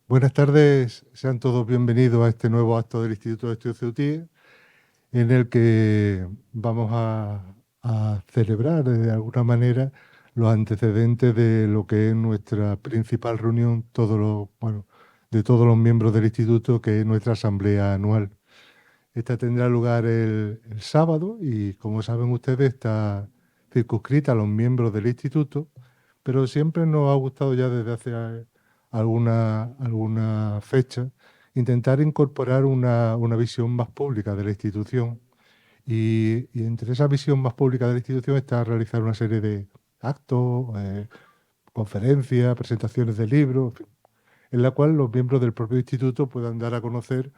Buenas tardes, sean todos bienvenidos a este nuevo acto del Instituto de Estudios CEUTIE, en el que vamos a celebrar de alguna manera los antecedentes de lo que es nuestra principal reunión, de todos los miembros del instituto, que es nuestra asamblea anual. Esta tendrá lugar el sábado y, como saben ustedes, está circunscrita a los miembros del instituto, pero siempre nos ha gustado ya desde hace alguna fecha intentar incorporar una visión más pública de la institución. Y entre esa visión más pública de la institución está realizar una serie de actos, conferencias, presentaciones de libros, en fin, en la cual los miembros del propio instituto puedan dar a conocer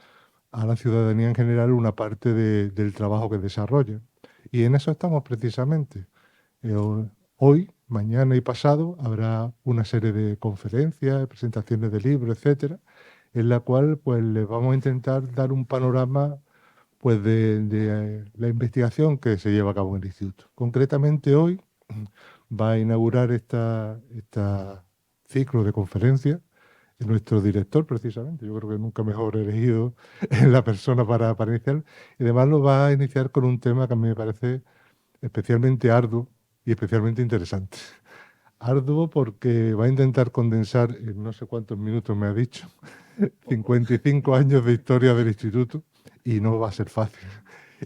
a la ciudadanía en general una parte del trabajo que desarrolla. Y en eso estamos precisamente. Hoy, mañana y pasado habrá una serie de conferencias, presentaciones de libros, etcétera, en la cual pues les vamos a intentar dar un panorama pues de la investigación que se lleva a cabo en el instituto. Concretamente hoy va a inaugurar esta ciclo de conferencias nuestro director, precisamente. Yo creo que nunca mejor elegido en la persona para iniciar. Y además lo va a iniciar con un tema que a mí me parece especialmente arduo y especialmente interesante. Arduo porque va a intentar condensar en no sé cuántos minutos me ha dicho, 55 años de historia del instituto y no va a ser fácil.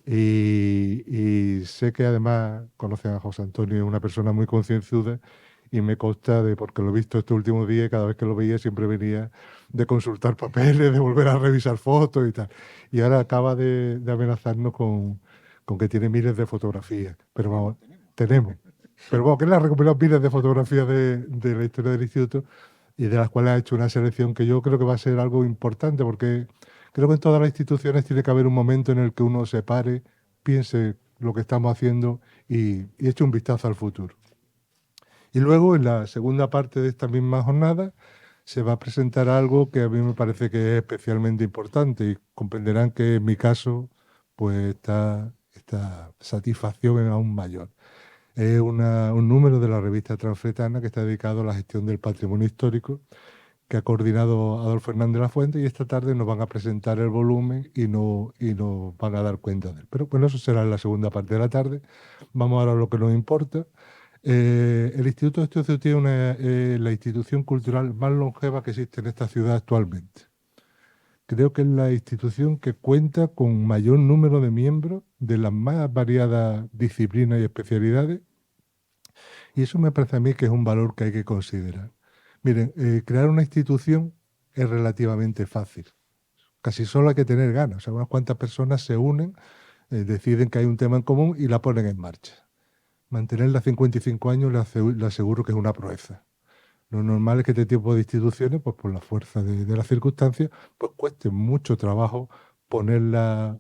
Y sé que además conocen a José Antonio, es una persona muy concienzuda y me consta de, porque lo he visto este último día y cada vez que lo veía siempre venía de consultar papeles, de volver a revisar fotos y tal. Y ahora acaba de amenazarnos con que tiene miles de fotografías. Pero vamos, tenemos. Pero bueno, que él ha recuperado miles de fotografías de la historia del instituto y de las cuales ha hecho una selección que yo creo que va a ser algo importante porque creo que en todas las instituciones tiene que haber un momento en el que uno se pare, piense lo que estamos haciendo y eche un vistazo al futuro. Y luego, en la segunda parte de esta misma jornada, se va a presentar algo que a mí me parece que es especialmente importante y comprenderán que en mi caso, pues esta satisfacción es aún mayor. Es un número de la revista Transfretana que está dedicado a la gestión del patrimonio histórico que ha coordinado Adolfo Hernández de la Fuente y esta tarde nos van a presentar el volumen y nos van a dar cuenta de él. Pero bueno, eso será en la segunda parte de la tarde. Vamos ahora a lo que nos importa. El Instituto de Estudios Ceutí es la institución cultural más longeva que existe en esta ciudad actualmente. Creo que es la institución que cuenta con mayor número de miembros de las más variadas disciplinas y especialidades, y eso me parece a mí que es un valor que hay que considerar. Miren, crear una institución es relativamente fácil. Casi solo hay que tener ganas. O sea, unas cuantas personas se unen, deciden que hay un tema en común y la ponen en marcha. Mantenerla 55 años le aseguro que es una proeza. Lo normal es que este tipo de instituciones, pues por la fuerza de las circunstancias, pues cueste mucho trabajo ponerla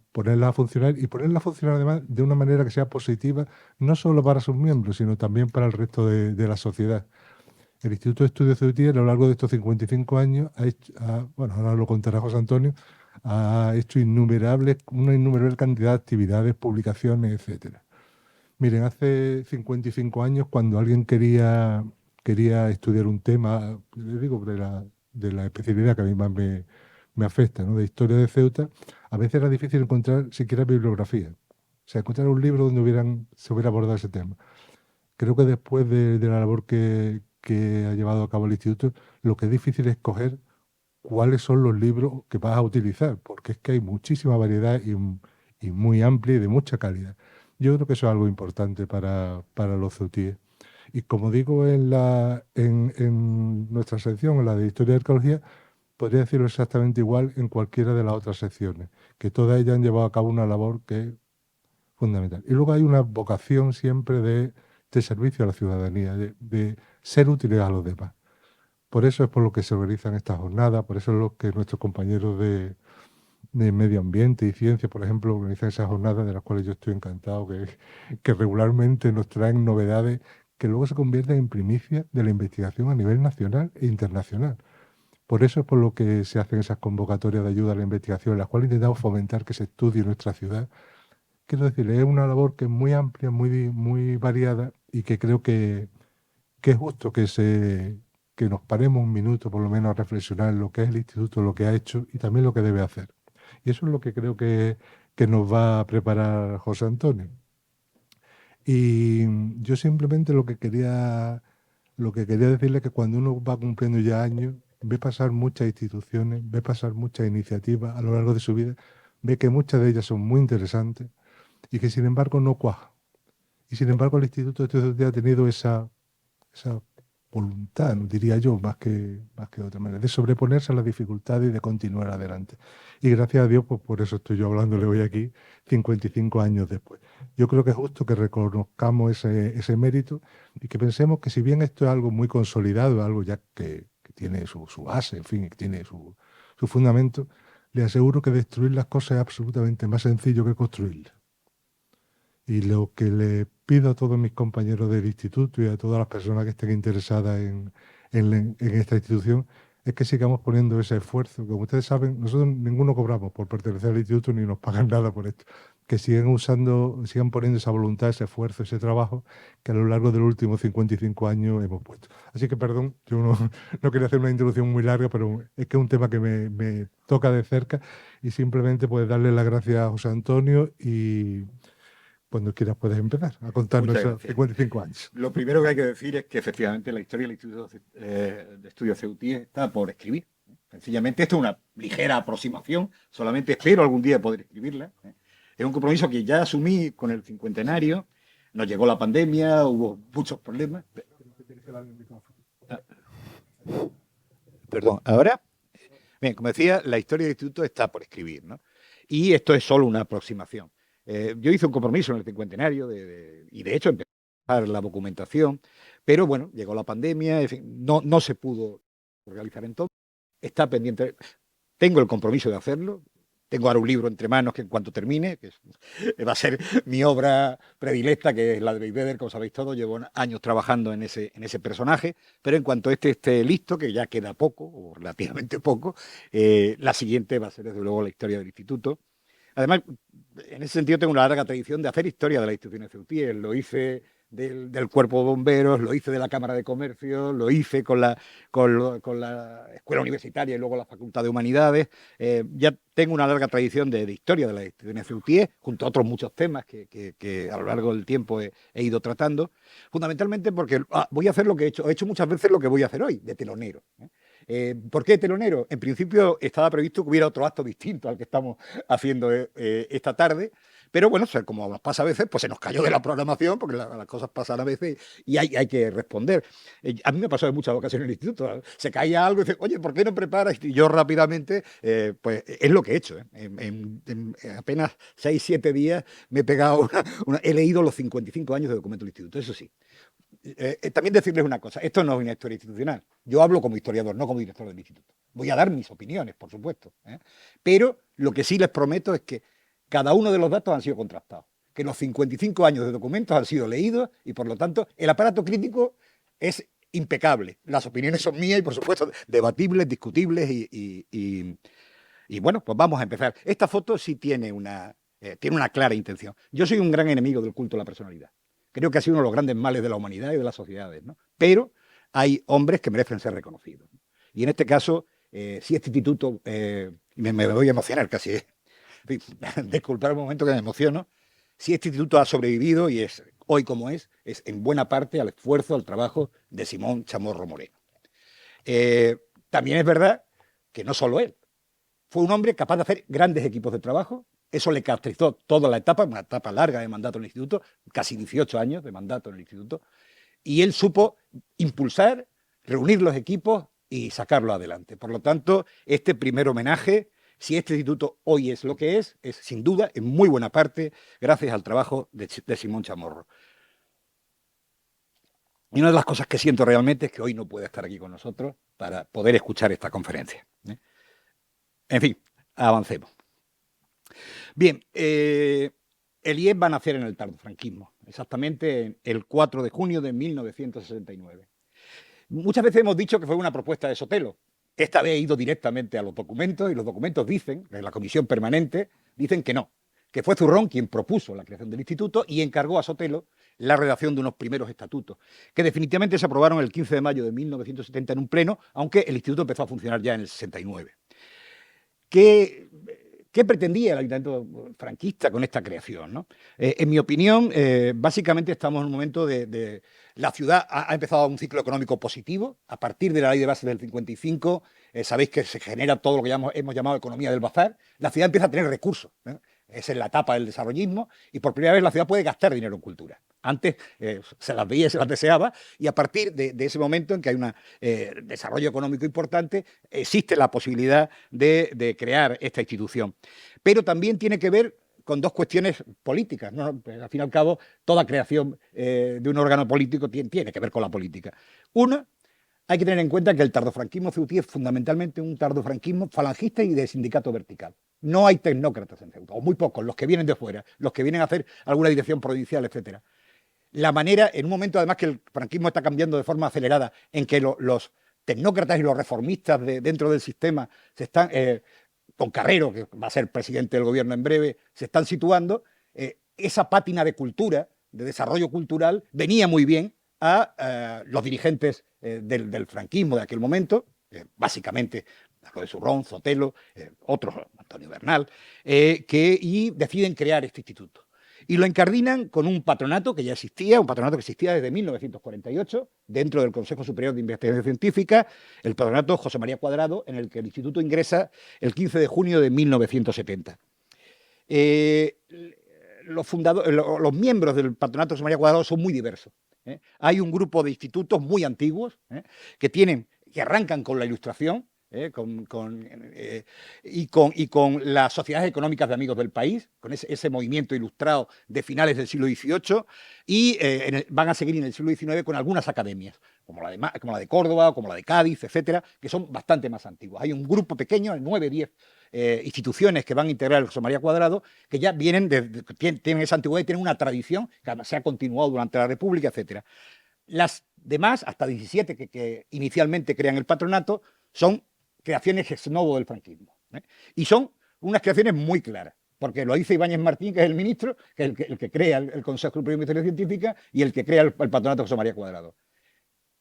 a funcionar y ponerla a funcionar además de una manera que sea positiva, no solo para sus miembros, sino también para el resto de la sociedad. El Instituto de Estudios Ceutí, a lo largo de estos 55 años, bueno, ahora lo contará José Antonio, ha hecho una innumerable cantidad de actividades, publicaciones, etcétera. Miren, hace 55 años, cuando alguien quería estudiar un tema, les digo, de la especialidad que a mí más me afecta, ¿no? De historia de Ceuta, a veces era difícil encontrar siquiera bibliografía. O sea, encontrar un libro donde se hubiera abordado ese tema. Creo que después de la labor que ha llevado a cabo el instituto, lo que es difícil es escoger cuáles son los libros que vas a utilizar, porque es que hay muchísima variedad y muy amplia y de mucha calidad. Yo creo que eso es algo importante para los ceutíes. Y como digo en nuestra sección, en la de Historia y Arqueología, podría decirlo exactamente igual en cualquiera de las otras secciones, que todas ellas han llevado a cabo una labor que es fundamental. Y luego hay una vocación siempre de servicio a la ciudadanía, de ser útiles a los demás. Por eso es por lo que se organizan estas jornadas, por eso es lo que nuestros compañeros de medio ambiente y ciencia, por ejemplo, organizan esas jornadas de las cuales yo estoy encantado, que regularmente nos traen novedades que luego se convierten en primicia de la investigación a nivel nacional e internacional. Por eso es por lo que se hacen esas convocatorias de ayuda a la investigación, en las cuales intentamos fomentar que se estudie nuestra ciudad. Quiero decir, es una labor que es muy amplia, muy variada y que creo que es justo que nos paremos un minuto por lo menos a reflexionar en lo que es el instituto, lo que ha hecho y también lo que debe hacer. Y eso es lo que creo que nos va a preparar José Antonio. Y yo simplemente lo que quería decirle es que cuando uno va cumpliendo ya años, ve pasar muchas instituciones, ve pasar muchas iniciativas a lo largo de su vida, ve que muchas de ellas son muy interesantes y que sin embargo no cuajan. Y sin embargo el Instituto de Estudios de ha tenido esa voluntad, ¿no? Diría yo, más que de otra manera, de sobreponerse a las dificultades y de continuar adelante. Y gracias a Dios, pues por eso estoy yo hablándole hoy aquí, 55 años después. Yo creo que es justo que reconozcamos ese mérito y que pensemos que si bien esto es algo muy consolidado, algo ya que tiene su base, en fin, que tiene su fundamento, le aseguro que destruir las cosas es absolutamente más sencillo que construirlas. Y lo que le pido a todos mis compañeros del instituto y a todas las personas que estén interesadas en esta institución es que sigamos poniendo ese esfuerzo. Como ustedes saben, nosotros ninguno cobramos por pertenecer al instituto ni nos pagan nada por esto. Que sigan poniendo esa voluntad, ese esfuerzo, ese trabajo que a lo largo de los últimos 55 años hemos puesto. Así que perdón, yo no quería hacer una introducción muy larga, pero es que es un tema que me toca de cerca y simplemente pues darle las gracias a José Antonio y cuando quieras puedes empezar a contarnos Muchas esos gracias. 55 años. Lo primero que hay que decir es que efectivamente la historia del Instituto de Estudios CEUTI está por escribir. Sencillamente esto es una ligera aproximación, solamente espero algún día poder escribirla. Es un compromiso que ya asumí con el cincuentenario, nos llegó la pandemia, hubo muchos problemas. Perdón, ¿ahora? Bien, como decía, la historia del instituto está por escribir, ¿no? Y esto es solo una aproximación. Yo hice un compromiso en el cincuentenario y de hecho empecé a hacer la documentación, pero bueno, llegó la pandemia, en fin, no se pudo realizar entonces. Está pendiente, tengo el compromiso de hacerlo. Tengo ahora un libro entre manos que en cuanto termine, va a ser mi obra predilecta, que es la de Beigbeder, como sabéis todos, llevo años trabajando en ese personaje, pero en cuanto este esté listo, que ya queda poco, o relativamente poco, la siguiente va a ser desde luego la historia del instituto. Además, en ese sentido tengo una larga tradición de hacer historia de las instituciones CEUTIE. Lo hice del Cuerpo de Bomberos, lo hice de la Cámara de Comercio, lo hice con la Escuela Universitaria y luego la Facultad de Humanidades. Ya tengo una larga tradición de historia de las instituciones CEUTIE, junto a otros muchos temas que a lo largo del tiempo he ido tratando, fundamentalmente porque voy a hacer lo que he hecho muchas veces lo que voy a hacer hoy, de telonero. ¿Por qué telonero? En principio estaba previsto que hubiera otro acto distinto al que estamos haciendo esta tarde, pero bueno, como nos pasa a veces, pues se nos cayó de la programación, porque las cosas pasan a veces y hay que responder. A mí me ha pasado en muchas ocasiones en el instituto, se caía algo y dice, oye, ¿por qué no preparas? Y yo rápidamente, pues es lo que he hecho. En apenas 6, 7 días me he pegado he leído los 55 años de documento del instituto, eso sí. También decirles una cosa, esto no es una historia institucional. Yo hablo como historiador, no como director del instituto. Voy a dar mis opiniones, por supuesto. Pero lo que sí les prometo es que cada uno de los datos han sido contrastados, que los 55 años de documentos han sido leídos y, por lo tanto, el aparato crítico es impecable. Las opiniones son mías y, por supuesto, debatibles, discutibles y bueno, pues vamos a empezar. Esta foto sí tiene una clara intención. Yo soy un gran enemigo del culto a la personalidad. Creo que ha sido uno de los grandes males de la humanidad y de las sociedades, ¿no? Pero hay hombres que merecen ser reconocidos. Y en este caso, si este instituto, me voy a emocionar casi, disculpad un momento que me emociono, si este instituto ha sobrevivido y es hoy como es en buena parte al esfuerzo, al trabajo de Simón Chamorro Moreno. También es verdad que no solo él, fue un hombre capaz de hacer grandes equipos de trabajo. Eso le caracterizó toda la etapa, una etapa larga de mandato en el instituto, casi 18 años de mandato en el instituto, y él supo impulsar, reunir los equipos y sacarlo adelante. Por lo tanto, este primer homenaje, si este instituto hoy es lo que es sin duda, en muy buena parte, gracias al trabajo de Simón Chamorro. Y una de las cosas que siento realmente es que hoy no puede estar aquí con nosotros para poder escuchar esta conferencia. En fin, avancemos. Bien, el IES va a nacer en el tardofranquismo, exactamente el 4 de junio de 1969. Muchas veces hemos dicho que fue una propuesta de Sotelo. Esta vez he ido directamente a los documentos y los documentos dicen, en la comisión permanente, dicen que no, que fue Zurrón quien propuso la creación del instituto y encargó a Sotelo la redacción de unos primeros estatutos, que definitivamente se aprobaron el 15 de mayo de 1970 en un pleno, aunque el instituto empezó a funcionar ya en el 69. ¿Qué pretendía el ayuntamiento franquista con esta creación, ¿no? En mi opinión, básicamente estamos en un momento de la ciudad ha empezado un ciclo económico positivo. A partir de la ley de bases del 55, sabéis que se genera todo lo que hemos llamado economía del bazar. La ciudad empieza a tener recursos, ¿eh? Esa es la etapa del desarrollismo, y por primera vez la ciudad puede gastar dinero en cultura. Antes se las veía y se las deseaba, y a partir de ese momento en que hay un desarrollo económico importante, existe la posibilidad de crear esta institución. Pero también tiene que ver con dos cuestiones políticas, ¿no? Al fin y al cabo, toda creación de un órgano político tiene que ver con la política. Una, hay que tener en cuenta que el tardofranquismo ceutí es fundamentalmente un tardofranquismo falangista y de sindicato vertical. No hay tecnócratas en Ceuta, o muy pocos, los que vienen de fuera, los que vienen a hacer alguna dirección provincial, etcétera. La manera, en un momento además que el franquismo está cambiando de forma acelerada, en que los tecnócratas y los reformistas dentro del sistema se están, con Carrero, que va a ser presidente del gobierno en breve, se están situando, esa pátina de cultura, de desarrollo cultural, venía muy bien a los dirigentes del franquismo de aquel momento, básicamente de Surrón, Sotelo, otros, Antonio Bernal, y deciden crear este instituto. Y lo encardinan con un patronato que ya existía, un patronato que existía desde 1948, dentro del Consejo Superior de Investigación Científica, el patronato José María Cuadrado, en el que el instituto ingresa el 15 de junio de 1970. Los miembros del patronato José María Cuadrado son muy diversos. Hay un grupo de institutos muy antiguos que arrancan con la Ilustración, y con las sociedades económicas de amigos del país, con ese movimiento ilustrado de finales del siglo XVIII, y van a seguir en el siglo XIX con algunas academias, como la de Córdoba, como la de Cádiz, etcétera, que son bastante más antiguas. Hay un grupo pequeño, 9, 10 instituciones que van a integrar el José María Cuadrado, que ya tienen esa antigüedad y tienen una tradición que se ha continuado durante la República, etcétera. Las demás, hasta 17 que inicialmente crean el patronato, son creaciones ex novo del franquismo. Y son unas creaciones muy claras, porque lo dice Ibáñez Martín, que es el ministro, que es el que crea el Consejo Superior de Investigación Científica y el que crea el patronato José María Cuadrado.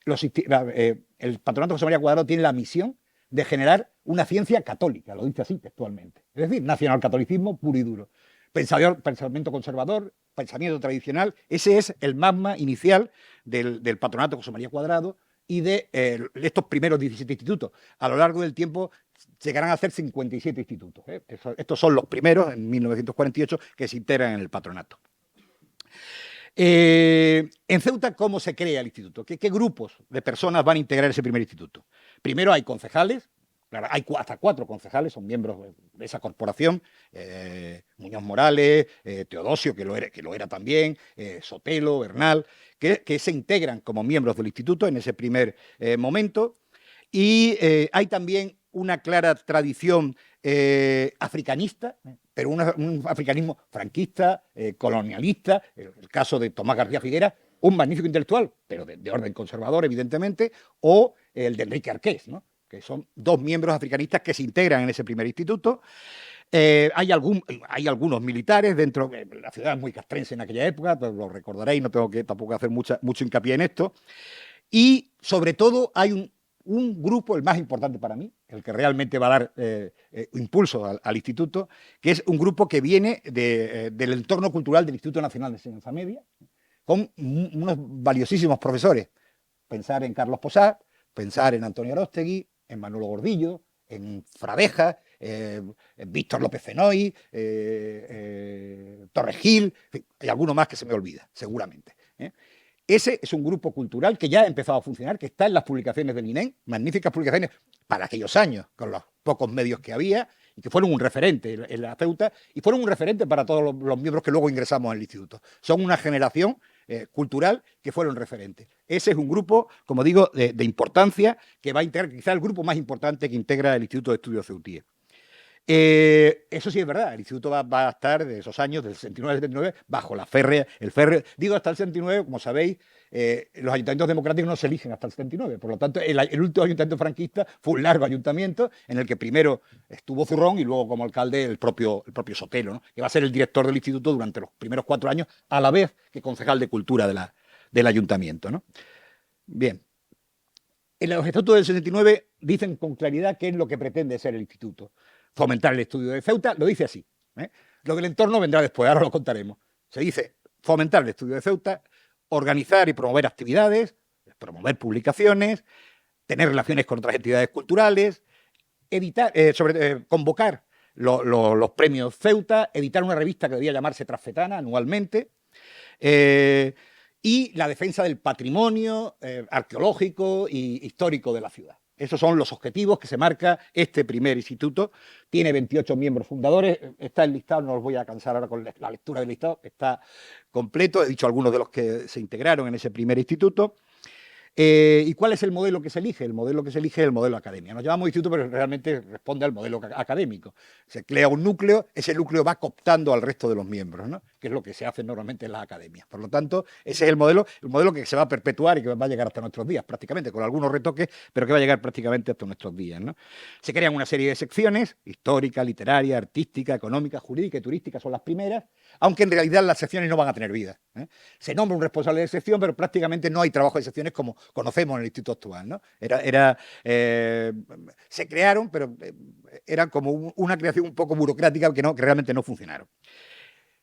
El patronato José María Cuadrado tiene la misión de generar una ciencia católica, lo dice así textualmente. Es decir, nacionalcatolicismo puro y duro. Pensamiento conservador, pensamiento tradicional, ese es el magma inicial del patronato José María Cuadrado y de estos primeros 17 institutos. A lo largo del tiempo llegarán a ser 57 institutos. Estos son los primeros, en 1948, que se integran en el patronato. En Ceuta, ¿cómo se crea el instituto? ¿Qué grupos de personas van a integrar ese primer instituto? Primero hay concejales. Claro, hay hasta 4 concejales, son miembros de esa corporación, Muñoz Morales, Teodosio, que lo era también, Sotelo, Bernal, que se integran como miembros del instituto en ese primer momento. Y hay también una clara tradición africanista, pero un africanismo franquista, colonialista, el caso de Tomás García Figuera, un magnífico intelectual, pero de orden conservador, evidentemente, o el de Enrique Arqués, ¿no? Que son 2 miembros africanistas que se integran en ese primer instituto. Hay algunos militares dentro, la ciudad es muy castrense en aquella época, lo recordaréis, no tengo que tampoco hacer mucho hincapié en esto. Y sobre todo hay un grupo, el más importante para mí, el que realmente va a dar impulso al instituto, que es un grupo que viene del entorno cultural del Instituto Nacional de Enseñanza Media, con unos valiosísimos profesores. Pensar en Carlos Posar, pensar en Antonio Aróstegui, en Manolo Gordillo, en Fradeja, en Víctor López Fenoy, Torres Gil, hay alguno más que se me olvida, seguramente. Ese es un grupo cultural que ya ha empezado a funcionar, que está en las publicaciones del INEM, magníficas publicaciones para aquellos años, con los pocos medios que había, y que fueron un referente en la Ceuta, y fueron un referente para todos los miembros que luego ingresamos al instituto. Son una generación cultural que fueron referentes. Ese es un grupo, como digo, de importancia, que va a integrar quizá el grupo más importante que integra el Instituto de Estudios Ceutíes. Eso sí es verdad, el instituto va a estar de esos años, del 69 al 79, bajo la férrea, el férreo. Digo hasta el 79, como sabéis, los ayuntamientos democráticos no se eligen hasta el 79. Por lo tanto, el último ayuntamiento franquista fue un largo ayuntamiento en el que primero estuvo Zurrón y luego como alcalde el propio Sotelo, ¿no? Que va a ser el director del instituto durante los primeros 4 años, a la vez que concejal de cultura del ayuntamiento, ¿no? Bien. En los estatutos del 69 dicen con claridad qué es lo que pretende ser el instituto. Fomentar el estudio de Ceuta, lo dice así. Lo del entorno vendrá después, ahora lo contaremos. Se dice fomentar el estudio de Ceuta, organizar y promover actividades, promover publicaciones, tener relaciones con otras entidades culturales, convocar los premios Ceuta, editar una revista que debía llamarse Trasfetana anualmente, y la defensa del patrimonio arqueológico y histórico de la ciudad. Esos son los objetivos que se marca este primer instituto. Tiene 28 miembros fundadores. Está el listado, no os voy a cansar ahora con la lectura del listado, está completo. He dicho algunos de los que se integraron en ese primer instituto. ¿Y cuál es el modelo que se elige? El modelo que se elige es el modelo academia. Nos llamamos instituto, pero realmente responde al modelo académico. Se crea un núcleo, ese núcleo va cooptando al resto de los miembros, ¿no? Que es lo que se hace normalmente en las academias. Por lo tanto, ese es el modelo que se va a perpetuar y que va a llegar hasta nuestros días, prácticamente, con algunos retoques, pero que va a llegar prácticamente hasta nuestros días, ¿no? Se crean una serie de secciones, histórica, literaria, artística, económica, jurídica y turística son las primeras, aunque en realidad las secciones no van a tener vida, ¿eh? Se nombra un responsable de sección, pero prácticamente no hay trabajo de secciones como conocemos en el instituto actual, ¿no? Se crearon, pero eran como una creación un poco burocrática que realmente no funcionaron.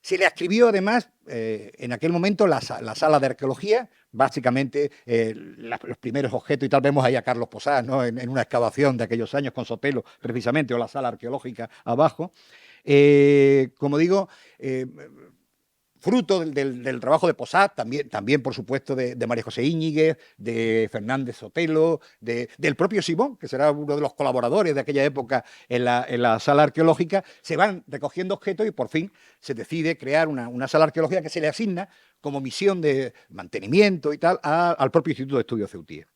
Se le escribió además en aquel momento la sala de arqueología, básicamente los primeros objetos y tal, vemos ahí a Carlos Posás, ¿no? en una excavación de aquellos años con Sotelo precisamente, o la sala arqueológica abajo. Como digo, fruto del trabajo de Posad, también por supuesto de María José Íñiguez, de Fernández Sotelo, del propio Simón, que será uno de los colaboradores de aquella época en la sala arqueológica. Se van recogiendo objetos y por fin se decide crear una sala arqueológica que se le asigna como misión de mantenimiento y tal al propio Instituto de Estudios Ceutíes.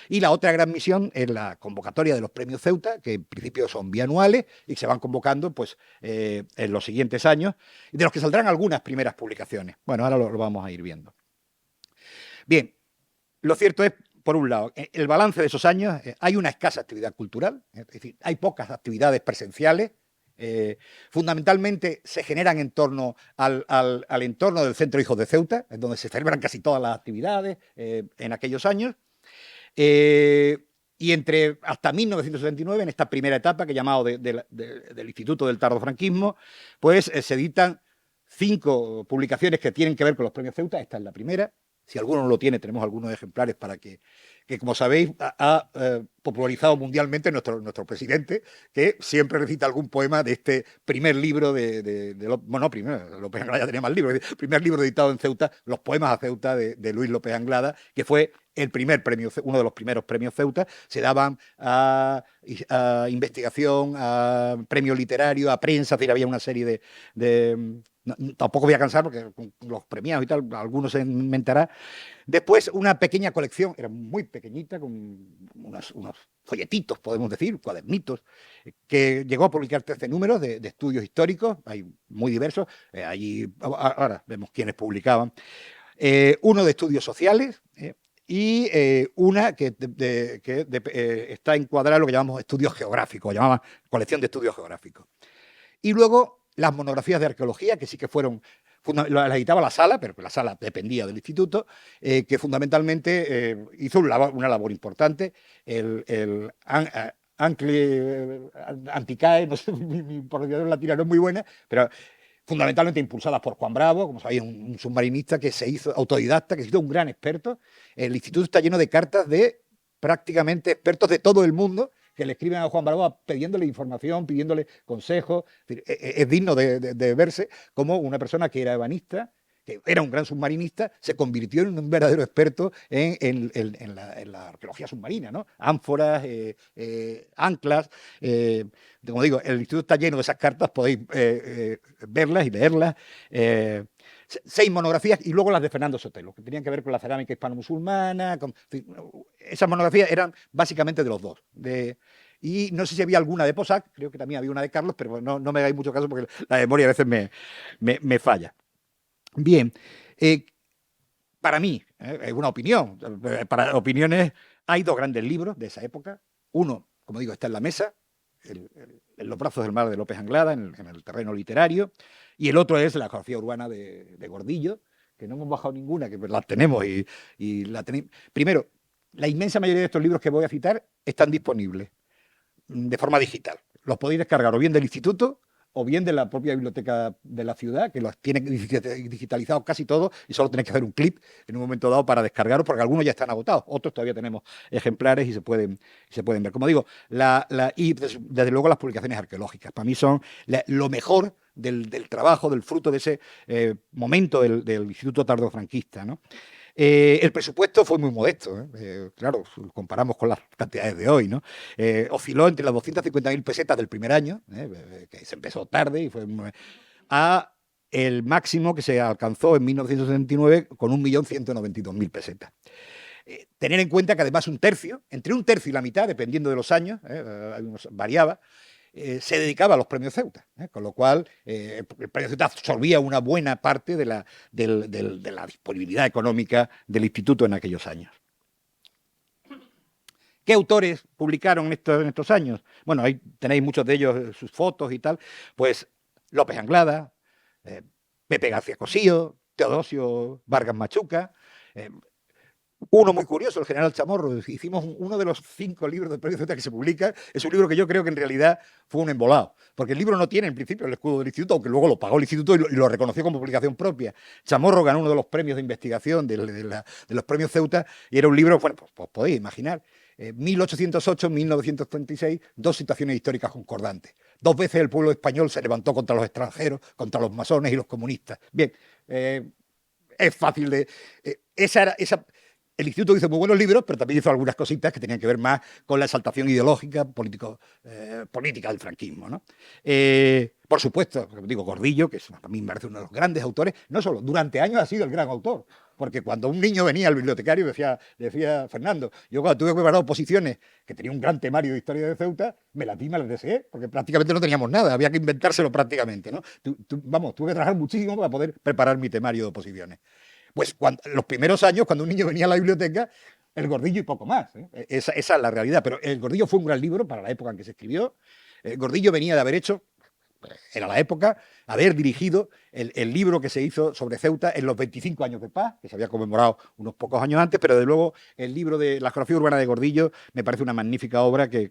Y la otra gran misión es la convocatoria de los premios Ceuta, que en principio son bianuales y se van convocando pues, en los siguientes años, de los que saldrán algunas primeras publicaciones. Bueno, ahora lo vamos a ir viendo. Bien, lo cierto es, por un lado, el balance de esos años, hay una escasa actividad cultural, es decir, hay pocas actividades presenciales. Fundamentalmente se generan en torno al entorno del Centro Hijos de Ceuta, en donde se celebran casi todas las actividades en aquellos años. Y hasta 1979, en esta primera etapa que he llamado del Instituto del Tardofranquismo, pues se editan 5 publicaciones que tienen que ver con los premios Ceuta. Esta es la primera. Si alguno no lo tiene, tenemos algunos ejemplares para que como sabéis, ha popularizado mundialmente nuestro presidente, que siempre recita algún poema de este primer libro López Anglada ya tenía más libros, el primer libro editado en Ceuta, Los poemas a Ceuta, de Luis López Anglada, que fue el primer premio, uno de los primeros premios Ceuta. Se daban a investigación, a premio literario, a prensa, es decir, había una serie tampoco voy a cansar porque con los premiados y tal, algunos se inventará. Después una pequeña colección, era muy pequeñita, con unos folletitos, podemos decir, cuadernitos, que llegó a publicar 13 números de estudios históricos, hay muy diversos, allí ahora vemos quiénes publicaban. Uno de estudios sociales, y una que está encuadrada en lo que llamamos estudios geográficos, llamaba colección de estudios geográficos. Y luego las monografías de arqueología, que sí que fueron, las editaba la sala, pero la sala dependía del instituto, que fundamentalmente hizo una labor importante. El Anticae, no sé, mi pronunciación latina no es muy buena, pero fundamentalmente impulsadas por Juan Bravo, como sabéis, un submarinista que se hizo autodidacta, que se hizo un gran experto. El instituto está lleno de cartas de prácticamente expertos de todo el mundo que le escriben a Juan Bravo pidiéndole información, pidiéndole consejos. Es digno de verse como una persona que era ebanista, que era un gran submarinista, se convirtió en un verdadero experto en la arqueología submarina, ¿no? Ánforas, anclas. Como digo, el instituto está lleno de esas cartas, podéis verlas y leerlas. 6 monografías y luego las de Fernando Sotelo, que tenían que ver con la cerámica hispano-musulmana. Esas monografías eran básicamente de los dos. y no sé si había alguna de Posac, creo que también había una de Carlos, pero no me hagáis mucho caso porque la memoria a veces me falla. Bien, para mí, es una opinión, para opiniones, hay dos grandes libros de esa época. Uno, como digo, está en la mesa, en los brazos del mar de López Anglada, en el terreno literario, y el otro es la geografía urbana de Gordillo, que no hemos bajado ninguna, que la tenemos y la tenemos. Primero, la inmensa mayoría de estos libros que voy a citar están disponibles de forma digital. Los podéis descargar o bien del instituto o bien de la propia biblioteca de la ciudad, que los tiene digitalizados casi todos y solo tenéis que hacer un clip en un momento dado para descargaros, porque algunos ya están agotados, otros todavía tenemos ejemplares y se pueden ver. Como digo, y desde luego las publicaciones arqueológicas, para mí son lo mejor del trabajo, del fruto de ese momento del Instituto Tardofranquista, ¿no? El presupuesto fue muy modesto, claro, comparamos con las cantidades de hoy, ¿no? Osciló entre las 250.000 pesetas del primer año, que se empezó tarde, y fue a el máximo que se alcanzó en 1979 con 1.192.000 pesetas. Tener en cuenta que además entre un tercio y la mitad, dependiendo de los años, variaba, se dedicaba a los premios Ceuta, con lo cual el premio Ceuta absorbía una buena parte de la disponibilidad económica del instituto en aquellos años. ¿Qué autores publicaron en estos años? Bueno, ahí tenéis muchos de ellos, sus fotos y tal. Pues López Anglada, Pepe García Cosío, Teodosio Vargas Machuca, uno muy curioso, el general Chamorro. Hicimos uno de los 5 libros del Premio Ceuta que se publica. Es un libro que yo creo que en realidad fue un embolado, porque el libro no tiene en principio el escudo del instituto, aunque luego lo pagó el instituto y lo reconoció como publicación propia. Chamorro ganó uno de los premios de investigación de los Premios Ceuta y era un libro, bueno, pues podéis imaginar, 1808-1936, 2 situaciones históricas concordantes. 2 veces el pueblo español se levantó contra los extranjeros, contra los masones y los comunistas. Bien, es fácil de... El instituto hizo muy buenos libros, pero también hizo algunas cositas que tenían que ver más con la exaltación ideológica, política del franquismo, ¿no? Por supuesto, como digo, Gordillo, que a mí me parece uno de los grandes autores, no solo, durante años ha sido el gran autor, porque cuando un niño venía al bibliotecario decía Fernando, yo cuando tuve que preparar oposiciones, que tenía un gran temario de historia de Ceuta, me las deseé, porque prácticamente no teníamos nada, había que inventárselo prácticamente, ¿no? Tuve que trabajar muchísimo para poder preparar mi temario de oposiciones. Pues los primeros años, cuando un niño venía a la biblioteca, el Gordillo y poco más. Esa es la realidad. Pero el Gordillo fue un gran libro para la época en que se escribió. El Gordillo venía de haber hecho, era la época, haber dirigido el libro que se hizo sobre Ceuta en los 25 años de paz, que se había conmemorado unos pocos años antes, pero de luego el libro de la geografía urbana de Gordillo me parece una magnífica obra que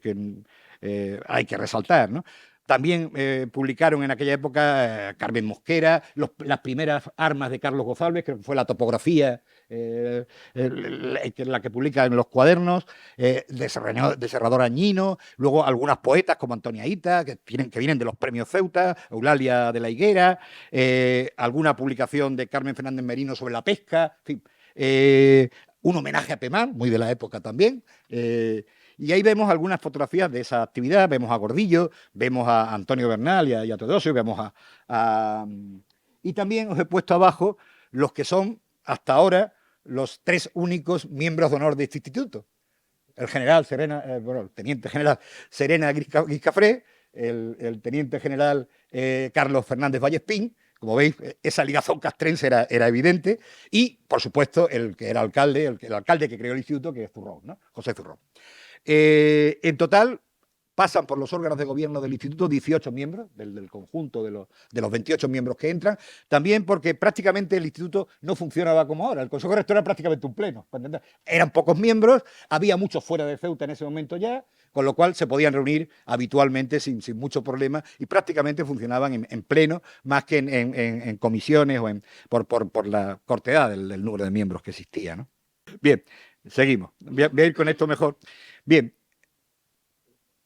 hay que resaltar, ¿no? También publicaron en aquella época Carmen Mosquera, las primeras armas de Carlos González, que fue la topografía, la que publica en los cuadernos, de Serrador Añino, luego algunas poetas como Antonia Ita, que vienen de los premios Ceuta, Eulalia de la Higuera, alguna publicación de Carmen Fernández Merino sobre la pesca, en fin, un homenaje a Pemán, muy de la época también. Y ahí vemos algunas fotografías de esa actividad, vemos a Gordillo, vemos a Antonio Bernal y a Teodosio, vemos y también os he puesto abajo los que son, hasta ahora, los 3 únicos miembros de honor de este instituto. El teniente general Serena Guiscafré, el teniente general Carlos Fernández Vallespín. Como veis, esa ligazón castrense era evidente. Y, por supuesto, el que era alcalde, el alcalde que creó el instituto, que es Zurrón, ¿no? José Zurrón. En total, pasan por los órganos de gobierno del instituto 18 miembros del conjunto de los 28 miembros que entran, también porque prácticamente el instituto no funcionaba como ahora. El Consejo Rector era prácticamente un pleno. Eran pocos miembros, había muchos fuera de Ceuta en ese momento ya, con lo cual se podían reunir habitualmente sin mucho problema y prácticamente funcionaban en pleno, más que en comisiones o por la cortedad del número de miembros que existía, ¿no? Bien, seguimos. Voy a ir con esto mejor. Bien,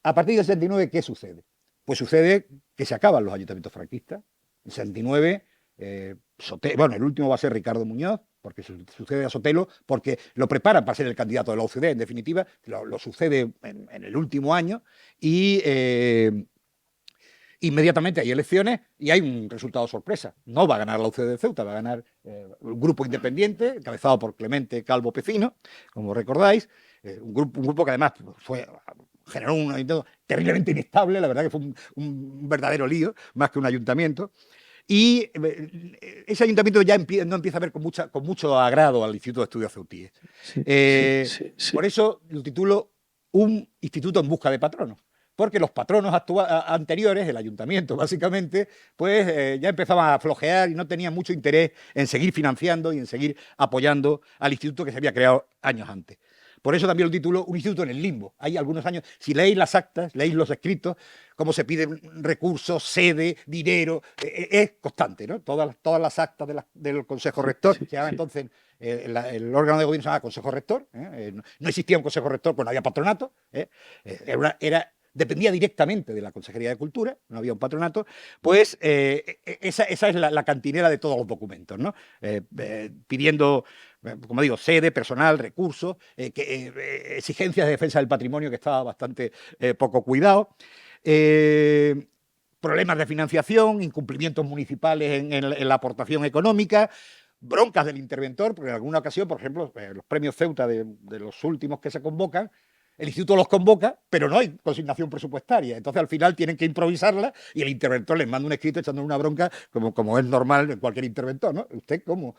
a partir del 69, ¿qué sucede? Pues sucede que se acaban los ayuntamientos franquistas. En 69, el último va a ser Ricardo Muñoz, porque sucede a Sotelo, porque lo preparan para ser el candidato de la UCD, en definitiva, lo sucede en el último año, y inmediatamente hay elecciones y hay un resultado sorpresa. No va a ganar la UCD de Ceuta, va a ganar un grupo independiente, encabezado por Clemente Calvo Pecino, como recordáis, un grupo que además fue generó un ayuntamiento terriblemente inestable, la verdad que fue un verdadero lío, más que un ayuntamiento. Y ese ayuntamiento ya no empieza a ver con mucho agrado al Instituto de Estudios Ceutíes. Por eso lo titulo Un instituto en busca de patronos. Porque los patronos anteriores, el ayuntamiento básicamente, pues ya empezaban a flojear y no tenían mucho interés en seguir financiando y en seguir apoyando al instituto que se había creado años antes. Por eso también lo titulo Un instituto en el limbo. Hay algunos años, si leéis las actas, leéis los escritos, cómo se piden recursos, sede, dinero, es constante, ¿no? Todas las actas del Consejo Rector, se llama entonces, el órgano de gobierno se llama Consejo Rector, no existía un Consejo Rector, pues no había patronato, dependía directamente de la Consejería de Cultura, no había un patronato, pues esa es la cantinera de todos los documentos, ¿no? Pidiendo, como digo, sede, personal, recursos, exigencias de defensa del patrimonio que estaba bastante poco cuidado, problemas de financiación, incumplimientos municipales en la aportación económica, broncas del interventor, porque en alguna ocasión, por ejemplo, los premios Ceuta de los últimos que se convocan, el instituto los convoca, pero no hay consignación presupuestaria. Entonces, al final tienen que improvisarla y el interventor les manda un escrito echándole una bronca, como es normal en cualquier interventor, ¿no? ¿Usted cómo?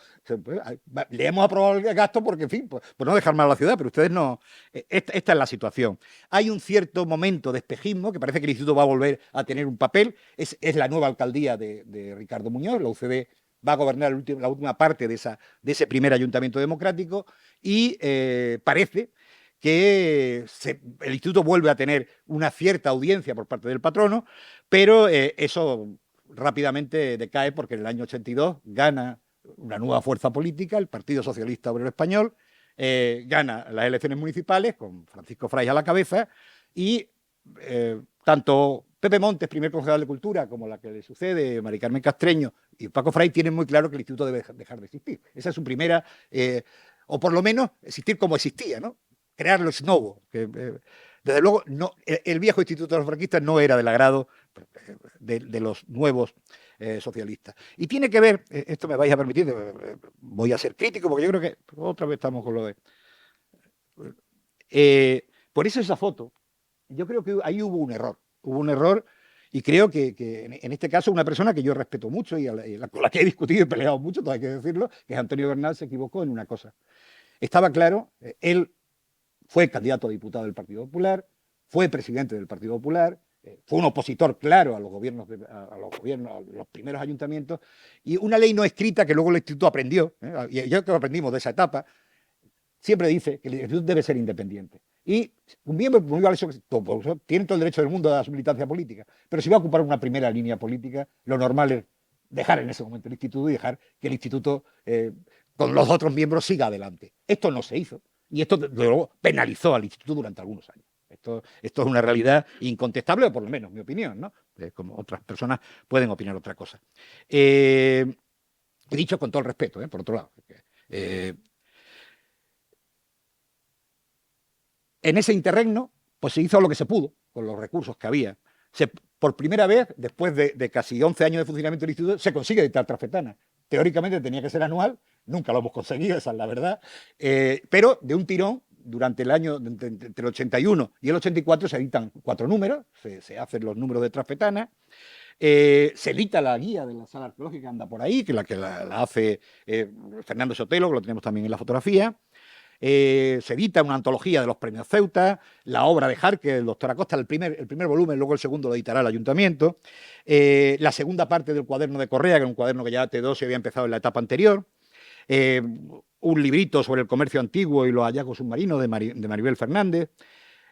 Le hemos aprobado el gasto porque, en fin, pues no dejar mal a la ciudad, pero ustedes no. Esta es la situación. Hay un cierto momento de espejismo que parece que el instituto va a volver a tener un papel. Es la nueva alcaldía de Ricardo Muñoz, la UCD va a gobernar la última parte de ese primer ayuntamiento democrático y parece que el instituto vuelve a tener una cierta audiencia por parte del patrono, pero eso rápidamente decae porque en el año 82 gana una nueva fuerza política, el Partido Socialista Obrero Español, gana las elecciones municipales con Francisco Fraiz a la cabeza y tanto Pepe Montes, primer concejal de Cultura, como la que le sucede, Mari Carmen Castreño y Paco Fraiz tienen muy claro que el instituto debe dejar de existir. Esa es su primera, o por lo menos existir como existía, ¿no? Crearlo es nuevo. Desde luego, el viejo instituto de los franquistas no era del agrado de los nuevos socialistas. Y tiene que ver, esto me vais a permitir, voy a ser crítico, porque yo creo que otra vez estamos con lo de... por eso esa foto, yo creo que ahí hubo un error. Hubo un error y creo que en este caso una persona que yo respeto mucho y con la que he discutido y peleado mucho, todo hay que decirlo, que es Antonio Bernal, se equivocó en una cosa. Estaba claro, él fue candidato a diputado del Partido Popular, fue presidente del Partido Popular, fue un opositor claro a los gobiernos, a los primeros ayuntamientos, y una ley no escrita que luego el instituto aprendió, y yo creo que aprendimos de esa etapa, siempre dice que el instituto debe ser independiente. Y un miembro tiene todo el derecho del mundo a su militancia política, pero si va a ocupar una primera línea política, lo normal es dejar en ese momento el instituto y dejar que el instituto con los otros miembros siga adelante. Esto no se hizo. Y esto, luego, penalizó al instituto durante algunos años. Esto es una realidad incontestable, o por lo menos mi opinión, ¿no? Como otras personas pueden opinar otra cosa. He dicho con todo el respeto, por otro lado. En ese interregno, pues se hizo lo que se pudo, con los recursos que había. Por primera vez, después de casi 11 años de funcionamiento del instituto, se consigue dictar trafetana. Teóricamente tenía que ser anual, nunca lo hemos conseguido, esa es la verdad, pero de un tirón, durante el año entre el 81 y el 84 se editan 4 números, se hacen los números de trafetana, se edita la guía de la sala arqueológica que anda por ahí, que la hace Fernando Sotelo, que lo tenemos también en la fotografía. Se edita una antología de los premios Ceuta, la obra de Jarque, del doctor Acosta, el primer volumen, luego el segundo lo editará el ayuntamiento, la segunda parte del cuaderno de Correa, que era un cuaderno que ya Teodosio había empezado en la etapa anterior, un librito sobre el comercio antiguo y los hallazgos submarinos de Maribel Fernández,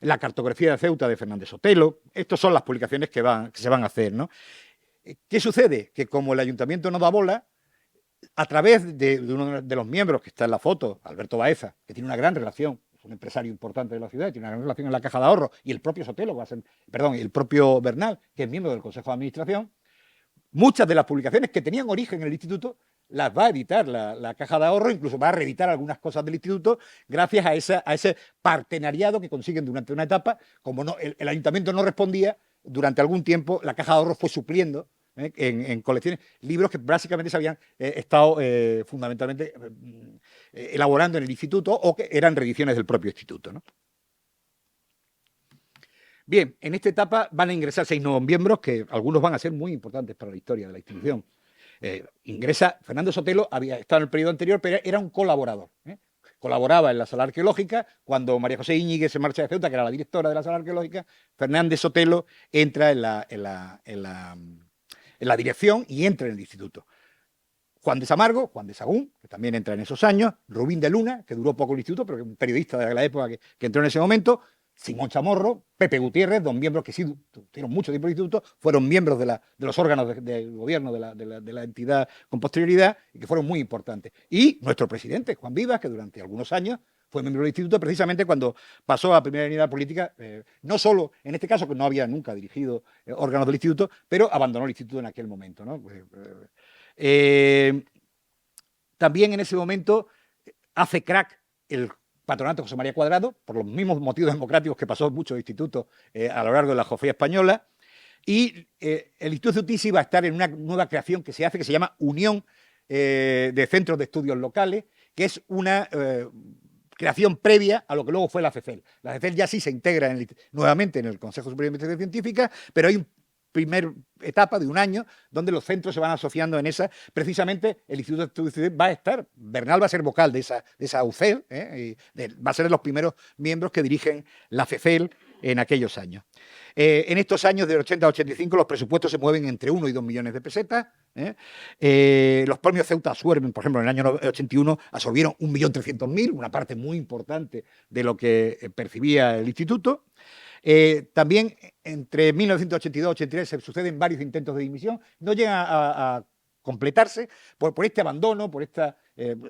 la cartografía de Ceuta de Fernández Sotelo. Estas son las publicaciones que se van a hacer, ¿no? ¿Qué sucede? Que como el ayuntamiento no da bola, a través de uno de los miembros que está en la foto, Alberto Baeza, que tiene una gran relación, es un empresario importante de la ciudad, tiene una gran relación en la Caja de Ahorro, y el propio Sotelo, el propio Bernal, que es miembro del Consejo de Administración, muchas de las publicaciones que tenían origen en el instituto las va a editar la Caja de Ahorro, incluso va a reeditar algunas cosas del instituto gracias a ese partenariado que consiguen durante una etapa. Como el ayuntamiento no respondía, durante algún tiempo la Caja de Ahorro fue supliendo en colecciones libros que básicamente se habían estado fundamentalmente elaborando en el instituto o que eran reediciones del propio instituto, ¿no? Bien, en esta etapa van a ingresar 6 nuevos miembros, que algunos van a ser muy importantes para la historia de la institución. Ingresa Fernando Sotelo, había estado en el periodo anterior, pero era un colaborador. Colaboraba en la sala arqueológica. Cuando María José Íñiguez se marcha de Ceuta, que era la directora de la sala arqueológica, Fernández Sotelo entra en la dirección y entra en el instituto. Juan de Samargo, Juan de Sagún, que también entra en esos años, Rubín de Luna, que duró poco el instituto, pero que es un periodista de la época que entró en ese momento, Simón Chamorro, Pepe Gutiérrez, dos miembros que sí tuvieron mucho tiempo en el instituto, fueron miembros de los órganos del gobierno de la entidad con posterioridad y que fueron muy importantes. Y nuestro presidente, Juan Vivas, que durante algunos años fue miembro del instituto precisamente cuando pasó a la primera unidad política, no solo en este caso, que no había nunca dirigido órganos del instituto, pero abandonó el instituto en aquel momento, ¿no? También en ese momento hace crack el patronato José María Cuadrado, por los mismos motivos democráticos que pasó en muchos institutos a lo largo de la geografía española, y el Instituto Ceutí va a estar en una nueva creación que se hace, que se llama Unión de Centros de Estudios Locales, que es una creación previa a lo que luego fue la FECEL. La FECEL ya sí se integra nuevamente en el Consejo Superior de Investigación Científica, pero hay un primer etapa de un año donde los centros se van asociando en esa. Precisamente el Instituto de Estudios va a estar, Bernal va a ser vocal de esa UCEL, va a ser de los primeros miembros que dirigen la FECEL en aquellos años. En estos años de 80 a 85 los presupuestos se mueven entre 1 y 2 millones de pesetas. Los premios Ceuta Absuerben, por ejemplo, en el año 81 absorbieron 1.300.000, una parte muy importante de lo que percibía el instituto. También entre 1982 y 83 se suceden varios intentos de dimisión, no llegan a completarse por este abandono,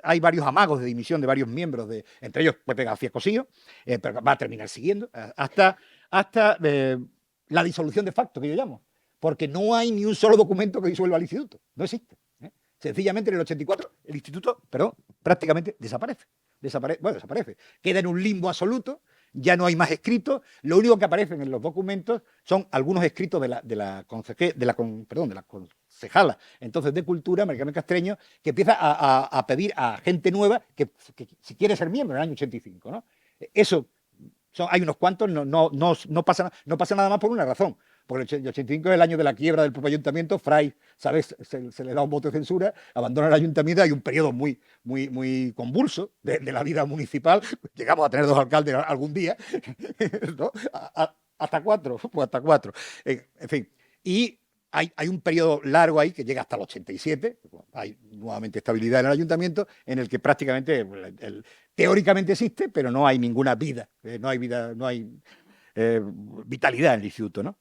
hay varios amagos de dimisión de varios miembros, entre ellos Pepe García Cosío, pero va a terminar siguiendo hasta la disolución de facto, que yo llamo, porque no hay ni un solo documento que disuelva al instituto, no existe. Sencillamente en el 84 el instituto, prácticamente desaparece. Desaparece. Queda en un limbo absoluto, ya no hay más escritos, lo único que aparecen en los documentos son algunos escritos de la concejala entonces de Cultura, María Carmen Castreño, que empieza a pedir a gente nueva que si quiere ser miembro en el año 85, ¿no? Eso, hay unos cuantos, no pasa nada más por una razón. Porque el 85 es el año de la quiebra del propio ayuntamiento, Fray, ¿sabes? Se le da un voto de censura, abandona el ayuntamiento, hay un periodo muy convulso de la vida municipal. Llegamos a tener 2 alcaldes algún día, ¿no? Hasta 4, pues hasta 4. En fin, y hay un periodo largo ahí que llega hasta el 87, hay nuevamente estabilidad en el ayuntamiento, en el que prácticamente teóricamente existe, pero no hay ninguna vida, no hay vitalidad en el instituto, ¿no?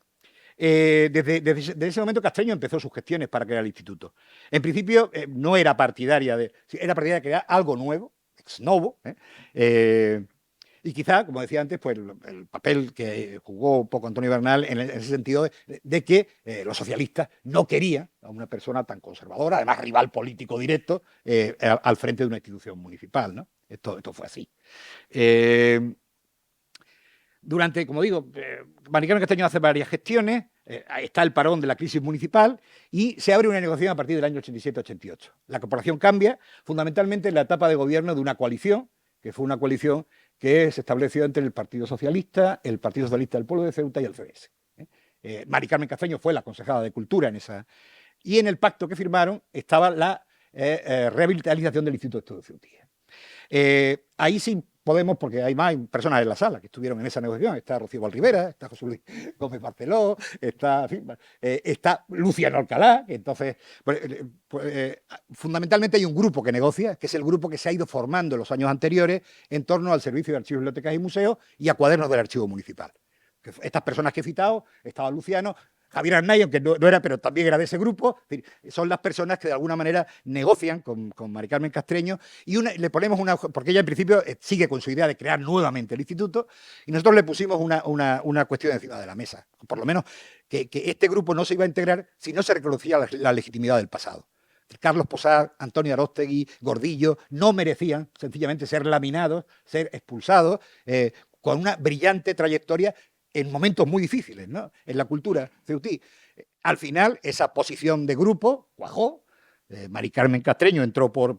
Desde ese momento Castreño empezó sus gestiones para crear el instituto. En principio no era partidaria era partidaria de crear algo nuevo, ex novo, y quizá, como decía antes, pues el papel que jugó un poco Antonio Bernal en ese sentido de que los socialistas no querían a una persona tan conservadora, además rival político directo, al frente de una institución municipal, ¿no? Esto fue así. Durante, como digo, María Carmen Castreño hace varias gestiones, está el parón de la crisis municipal y se abre una negociación a partir del año 87-88. La corporación cambia fundamentalmente en la etapa de gobierno de una coalición, que fue una coalición que se estableció entre el Partido Socialista, el Partido Socialista del Pueblo de Ceuta y el CDS. María Carmen Castreño fue la concejala de Cultura en esa. Y en el pacto que firmaron estaba la revitalización del Instituto de Estudios Ceutí. Ahí sí podemos, porque hay más personas en la sala que estuvieron en esa negociación. Está Rocío Valrivera, está José Luis Gómez Barceló, está Luciano Alcalá, que entonces, fundamentalmente hay un grupo que negocia, que es el grupo que se ha ido formando en los años anteriores en torno al Servicio de Archivos, Bibliotecas y Museos y a cuadernos del Archivo Municipal. Estas personas que he citado, estaba Luciano, Javier Arnay, aunque no era, pero también era de ese grupo, son las personas que de alguna manera negocian con María Carmen Castreño y le ponemos porque ella en principio sigue con su idea de crear nuevamente el instituto y nosotros le pusimos una cuestión encima de la mesa, por lo menos que este grupo no se iba a integrar si no se reconocía la legitimidad del pasado. Carlos Posar, Antonio Aróstegui, Gordillo, no merecían sencillamente ser laminados, ser expulsados, con una brillante trayectoria en momentos muy difíciles, ¿no? En la cultura ceutí. Al final, esa posición de grupo cuajó, Mari Carmen Castreño entró por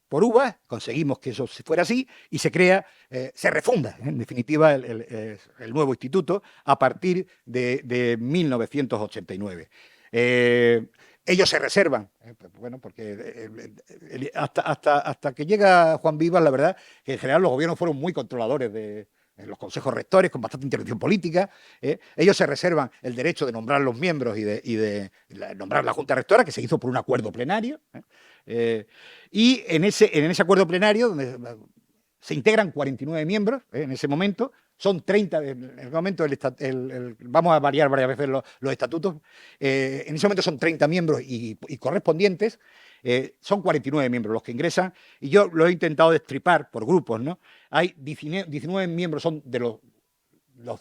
UBA, conseguimos que eso fuera así y se crea, se refunda, en definitiva, el nuevo instituto a partir de 1989. Ellos se reservan, bueno, porque hasta que llega Juan Vivas, la verdad, que en general los gobiernos fueron muy controladores de los consejos rectores, con bastante intervención política. Ellos se reservan el derecho de nombrar los miembros y de nombrar la Junta Rectora, que se hizo por un acuerdo plenario. Y en ese acuerdo plenario, donde se integran 49 miembros en ese momento, son 30, en el momento vamos a variar varias veces los estatutos, en ese momento son 30 miembros y correspondientes, son 49 miembros los que ingresan, y yo lo he intentado destripar por grupos, ¿no? Hay 19 miembros, son de los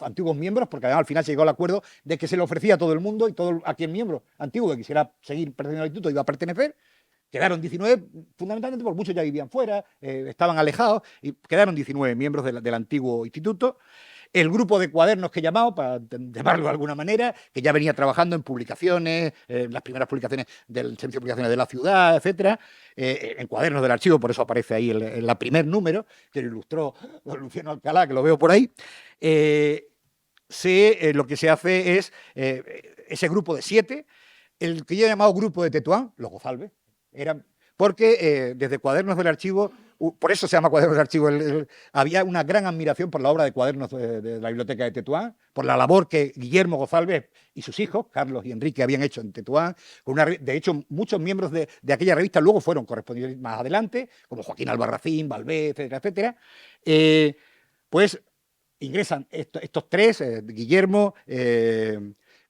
antiguos miembros, porque además al final se llegó al acuerdo de que se le ofrecía a todo el mundo y todo aquel miembro antiguo que quisiera seguir perteneciendo al instituto iba a pertenecer. Quedaron 19, fundamentalmente porque muchos ya vivían fuera, estaban alejados, y quedaron 19 miembros del antiguo instituto. El grupo de cuadernos que he llamado, para llamarlo de alguna manera, que ya venía trabajando en publicaciones, las primeras publicaciones del Servicio de Publicaciones de la Ciudad, etcétera, en cuadernos del archivo, por eso aparece ahí el primer número, que lo ilustró don Luciano Alcalá, que lo veo por ahí. Lo que se hace es ese grupo de 7, el que yo he llamado grupo de Tetuán, los Gozalbes, porque desde Cuadernos del Archivo, por eso se llama Cuadernos del Archivo, había una gran admiración por la obra de Cuadernos de la Biblioteca de Tetuán, por la labor que Guillermo Gozalbes y sus hijos, Carlos y Enrique, habían hecho en Tetuán. De hecho, muchos miembros de aquella revista luego fueron correspondientes más adelante, como Joaquín Albarracín, Valvé, etcétera, etcétera. Pues ingresan estos 3, Guillermo,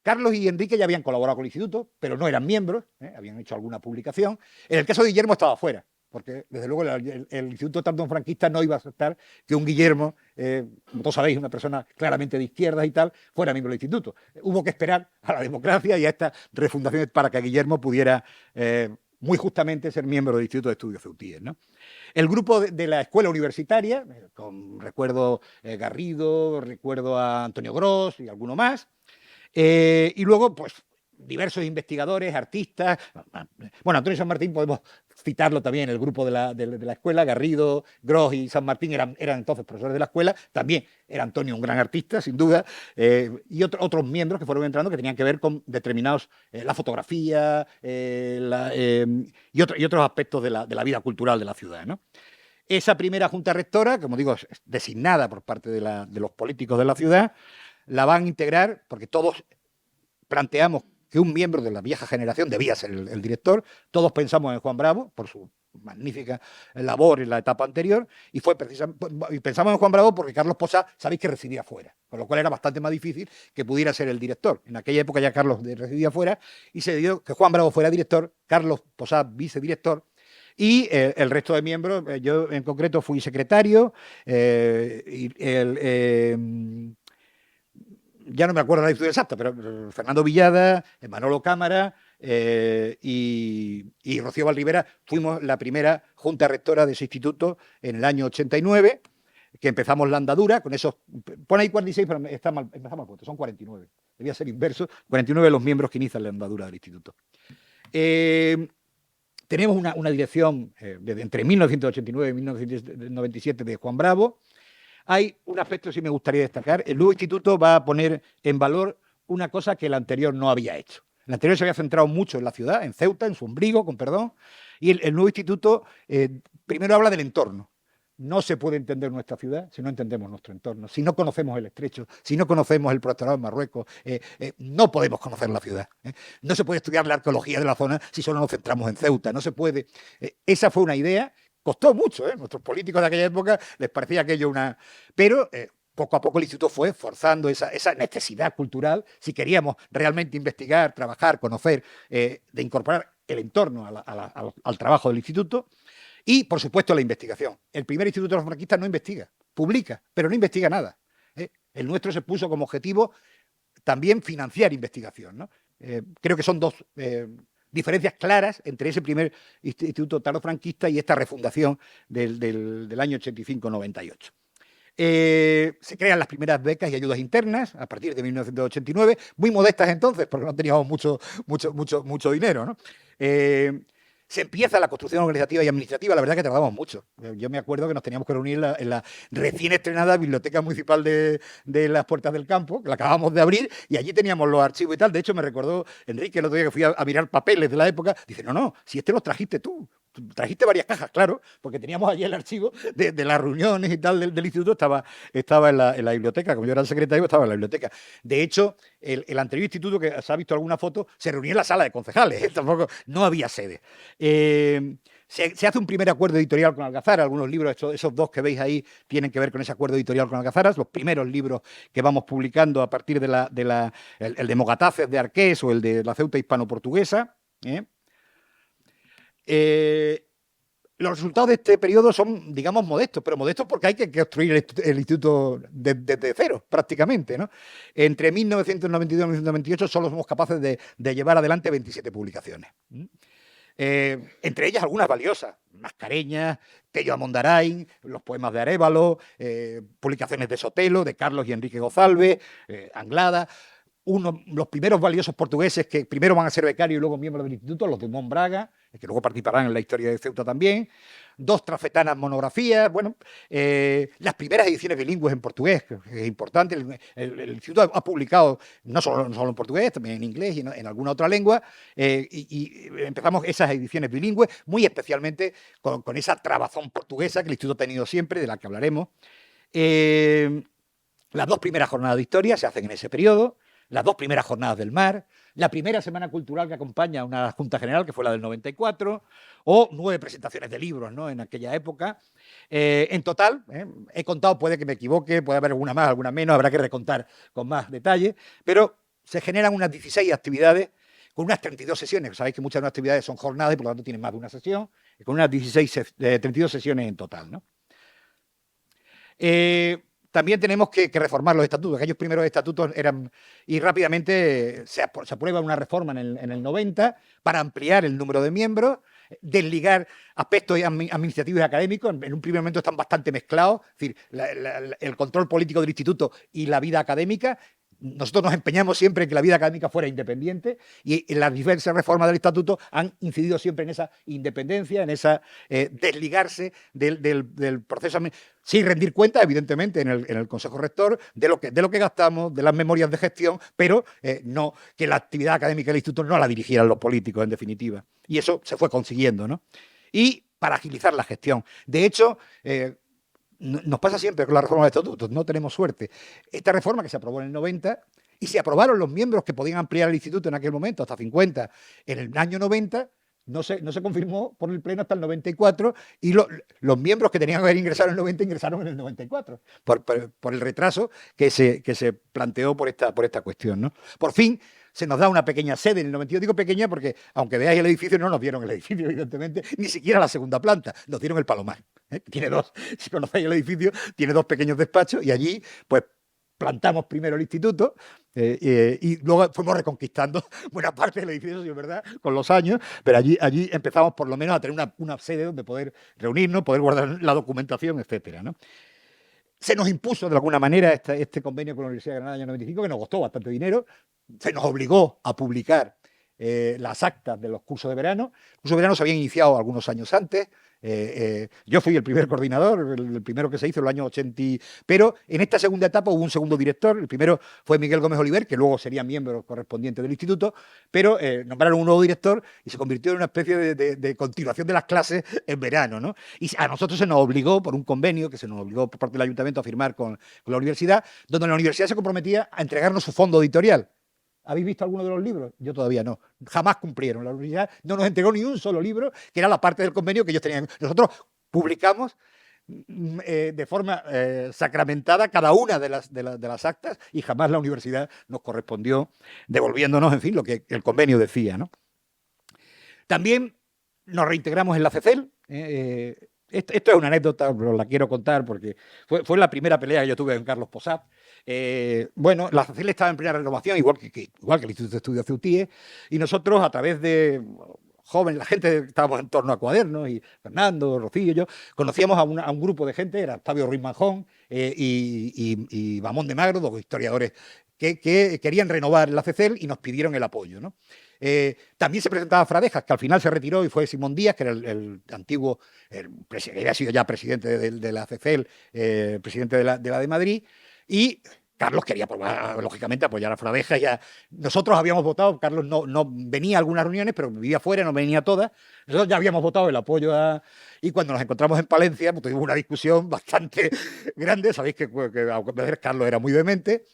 Carlos y Enrique ya habían colaborado con el instituto, pero no eran miembros, habían hecho alguna publicación. En el caso de Guillermo estaba fuera, porque desde luego el Instituto Tardón Franquista no iba a aceptar que un Guillermo, como todos sabéis, una persona claramente de izquierdas y tal, fuera miembro del instituto. Hubo que esperar a la democracia y a estas refundaciones para que Guillermo pudiera muy justamente ser miembro del Instituto de Estudios Ceutíes, ¿no? El grupo de la escuela universitaria, recuerdo Garrido, recuerdo a Antonio Gros y alguno más. Y luego, pues, diversos investigadores, artistas. Bueno, Antonio San Martín podemos citarlo también, el grupo de la escuela, Garrido, Gros y San Martín eran entonces profesores de la escuela. También era Antonio un gran artista, sin duda, y otros miembros que fueron entrando que tenían que ver con determinados, la fotografía y otros aspectos de la vida cultural de la ciudad, ¿no? Esa primera junta rectora, como digo, designada por parte de los políticos de la ciudad, la van a integrar, porque todos planteamos que un miembro de la vieja generación debía ser el director, todos pensamos en Juan Bravo, por su magnífica labor en la etapa anterior, y pensamos en Juan Bravo porque Carlos Posá, sabéis que residía fuera, con lo cual era bastante más difícil que pudiera ser el director. En aquella época ya Carlos residía fuera, y se dio que Juan Bravo fuera director, Carlos Posá vicedirector, y el resto de miembros, yo en concreto fui secretario, ya no me acuerdo la historia exacta, pero Fernando Villada, Manolo Cámara y Rocío Valdribera fuimos la primera junta rectora de ese instituto en el año 89, que empezamos la andadura con esos. Pone ahí 46, pero empezamos mal puesto, son 49. Debía ser inverso, 49 de los miembros que inician la andadura del instituto. Tenemos una dirección entre 1989 y 1997 de Juan Bravo. Hay un aspecto que sí me gustaría destacar. El nuevo instituto va a poner en valor una cosa que el anterior no había hecho. El anterior se había centrado mucho en la ciudad, en Ceuta, en su ombligo, con perdón, y el nuevo instituto primero habla del entorno. No se puede entender nuestra ciudad si no entendemos nuestro entorno, si no conocemos el estrecho, si no conocemos el protectorado de Marruecos, no podemos conocer la ciudad. No se puede estudiar la arqueología de la zona si solo nos centramos en Ceuta, no se puede. Esa fue una idea. Costó mucho, nuestros políticos de aquella época les parecía aquello una. Pero poco a poco el instituto fue forzando esa necesidad cultural, si queríamos realmente investigar, trabajar, conocer, de incorporar el entorno al trabajo del instituto. Y, por supuesto, la investigación. El primer instituto de los franquistas no investiga, publica, pero no investiga nada. El nuestro se puso como objetivo también financiar investigación, ¿no? Creo que son dos diferencias claras entre ese primer instituto tardofranquista y esta refundación del año 85-98. Se crean las primeras becas y ayudas internas a partir de 1989, muy modestas entonces, porque no teníamos mucho dinero, ¿no? Se empieza la construcción organizativa y administrativa, la verdad que tardamos mucho. Yo me acuerdo que nos teníamos que reunir en la recién estrenada Biblioteca Municipal de las Puertas del Campo, que la acabamos de abrir, y allí teníamos los archivos y tal. De hecho, me recordó Enrique el otro día que fui a mirar papeles de la época, dice, no, si los trajiste tú. Trajiste varias cajas, claro, porque teníamos allí el archivo de las reuniones y tal del instituto, estaba en la biblioteca, como yo era el secretario, estaba en la biblioteca. De hecho, el anterior instituto, que se ha visto alguna foto, se reunía en la sala de concejales, tampoco, no había sede. Se hace un primer acuerdo editorial con Algazara, algunos libros, esos dos que veis ahí, tienen que ver con ese acuerdo editorial con Algazara, los primeros libros que vamos publicando a partir el de Mogataces de Arqués o el de la Ceuta hispano-portuguesa, los resultados de este periodo son, digamos, modestos, pero modestos porque hay que construir el instituto desde cero, prácticamente, ¿no? Entre 1992 y 1998 solo somos capaces de llevar adelante 27 publicaciones. Entre ellas algunas valiosas, Mascareñas, Tello Amondarain, los poemas de Arévalo, publicaciones de Sotelo, de Carlos y Enrique Gozalve, Anglada. Los primeros valiosos portugueses que primero van a ser becarios y luego miembros del instituto, los de Monbraga, que luego participarán en la historia de Ceuta también, 2 trafetanas monografías, bueno, las primeras ediciones bilingües en portugués, que es importante. El instituto ha publicado no solo en portugués, también en inglés y en alguna otra lengua, y empezamos esas ediciones bilingües, muy especialmente con esa trabazón portuguesa que el instituto ha tenido siempre, de la que hablaremos. Las 2 primeras jornadas de historia se hacen en ese periodo, las 2 primeras jornadas del mar, la primera semana cultural que acompaña a una Junta General, que fue la del 94, o 9 presentaciones de libros, ¿no?, en aquella época. En total, he contado, puede que me equivoque, puede haber alguna más, alguna menos, habrá que recontar con más detalle, pero se generan unas 16 actividades con unas 32 sesiones. Sabéis que muchas de las actividades son jornadas y por lo tanto tienen más de una sesión, con unas 32 sesiones en total, ¿no? También tenemos que reformar los estatutos. Aquellos primeros estatutos eran... Y rápidamente se aprueba una reforma en el 90 para ampliar el número de miembros, desligar aspectos administrativos y académicos. En un primer momento están bastante mezclados. Es decir, el control político del instituto y la vida académica. Nosotros nos empeñamos siempre en que la vida académica fuera independiente y las diversas reformas del estatuto han incidido siempre en esa independencia, en esa desligarse del proceso, sin rendir cuenta, evidentemente, en el Consejo Rector de lo que gastamos, de las memorias de gestión, pero no que la actividad académica del instituto no la dirigieran los políticos, en definitiva. Y eso se fue consiguiendo, ¿no? Y para agilizar la gestión. De hecho, nos pasa siempre con la reforma de estatutos, no tenemos suerte. Esta reforma que se aprobó en el 90 y se aprobaron los miembros que podían ampliar el instituto en aquel momento, hasta 50, en el año 90, no se confirmó por el Pleno hasta el 94 y los miembros que tenían que haber ingresado en el 90 ingresaron en el 94, por el retraso que se planteó por esta cuestión, ¿no? Por fin se nos da una pequeña sede en el 92, digo pequeña porque, aunque veáis el edificio, no nos dieron el edificio, evidentemente, ni siquiera la segunda planta, nos dieron el Palomar. Tiene 2, si conocéis el edificio, tiene 2 pequeños despachos y allí, pues, plantamos primero el instituto y luego fuimos reconquistando buena parte del edificio, si es verdad, con los años, pero allí empezamos por lo menos a tener una sede donde poder reunirnos, poder guardar la documentación, etcétera, ¿no? Se nos impuso de alguna manera este convenio con la Universidad de Granada en el año 95, que nos costó bastante dinero. Se nos obligó a publicar las actas de los cursos de verano. Los cursos de verano se habían iniciado algunos años antes. Yo fui el primer coordinador, el primero que se hizo en el año 80, pero en esta segunda etapa hubo un segundo director. El primero fue Miguel Gómez Oliver, que luego sería miembro correspondiente del instituto, pero nombraron un nuevo director y se convirtió en una especie de continuación de las clases en verano, ¿no? Y a nosotros se nos obligó, por un convenio que se nos obligó por parte del ayuntamiento a firmar con la universidad, donde la universidad se comprometía a entregarnos su fondo editorial. ¿Habéis visto alguno de los libros? Yo todavía no. Jamás cumplieron. La universidad no nos entregó ni un solo libro, que era la parte del convenio que ellos tenían. Nosotros publicamos de forma sacramentada cada una de las actas y jamás la universidad nos correspondió devolviéndonos, en fin, lo que el convenio decía, ¿no? También nos reintegramos en la CECEL. Esto es una anécdota, pero la quiero contar porque fue la primera pelea que yo tuve con Carlos Posat. Bueno, la CECEL estaba en plena renovación, igual que el Instituto de Estudios Ceutíes, y nosotros, a través de jóvenes, la gente que estábamos en torno a Cuadernos, y Fernando, Rocío y yo, conocíamos a un grupo de gente, era Octavio Ruiz Manjón y Bamón de Magro, 2 historiadores que querían renovar la CECEL y nos pidieron el apoyo, ¿no? También se presentaba Fradejas, que al final se retiró y fue Simón Díaz, que era el antiguo, que había sido ya presidente de la CECEL, presidente de Madrid, y Carlos quería, lógicamente, apoyar a Fradejas. Ya nosotros habíamos votado, Carlos no venía a algunas reuniones, pero vivía fuera, no venía a todas. Nosotros ya habíamos votado el apoyo y cuando nos encontramos en Palencia, pues tuvimos una discusión bastante grande. Sabéis que a veces Carlos era muy vehemente.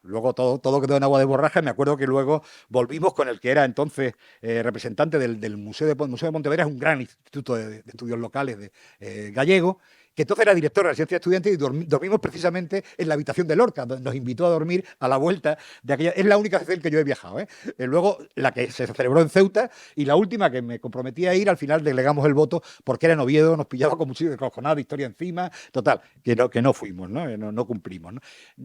Luego todo quedó en agua de borraja. Me acuerdo que luego volvimos con el que era entonces representante del Museo de Pontevedra, es un gran instituto de estudios locales gallego, que entonces era director de la residencia de estudiantes, y dormimos precisamente en la habitación de Lorca, donde nos invitó a dormir a la vuelta de aquella. Es la única CECEL que yo he viajado, ¿eh? Luego la que se celebró en Ceuta, y la última que me comprometí a ir, al final delegamos el voto porque era en Oviedo, nos pillaba con muchísimo cojonada de historia encima, total, que no fuimos, no cumplimos, ¿no?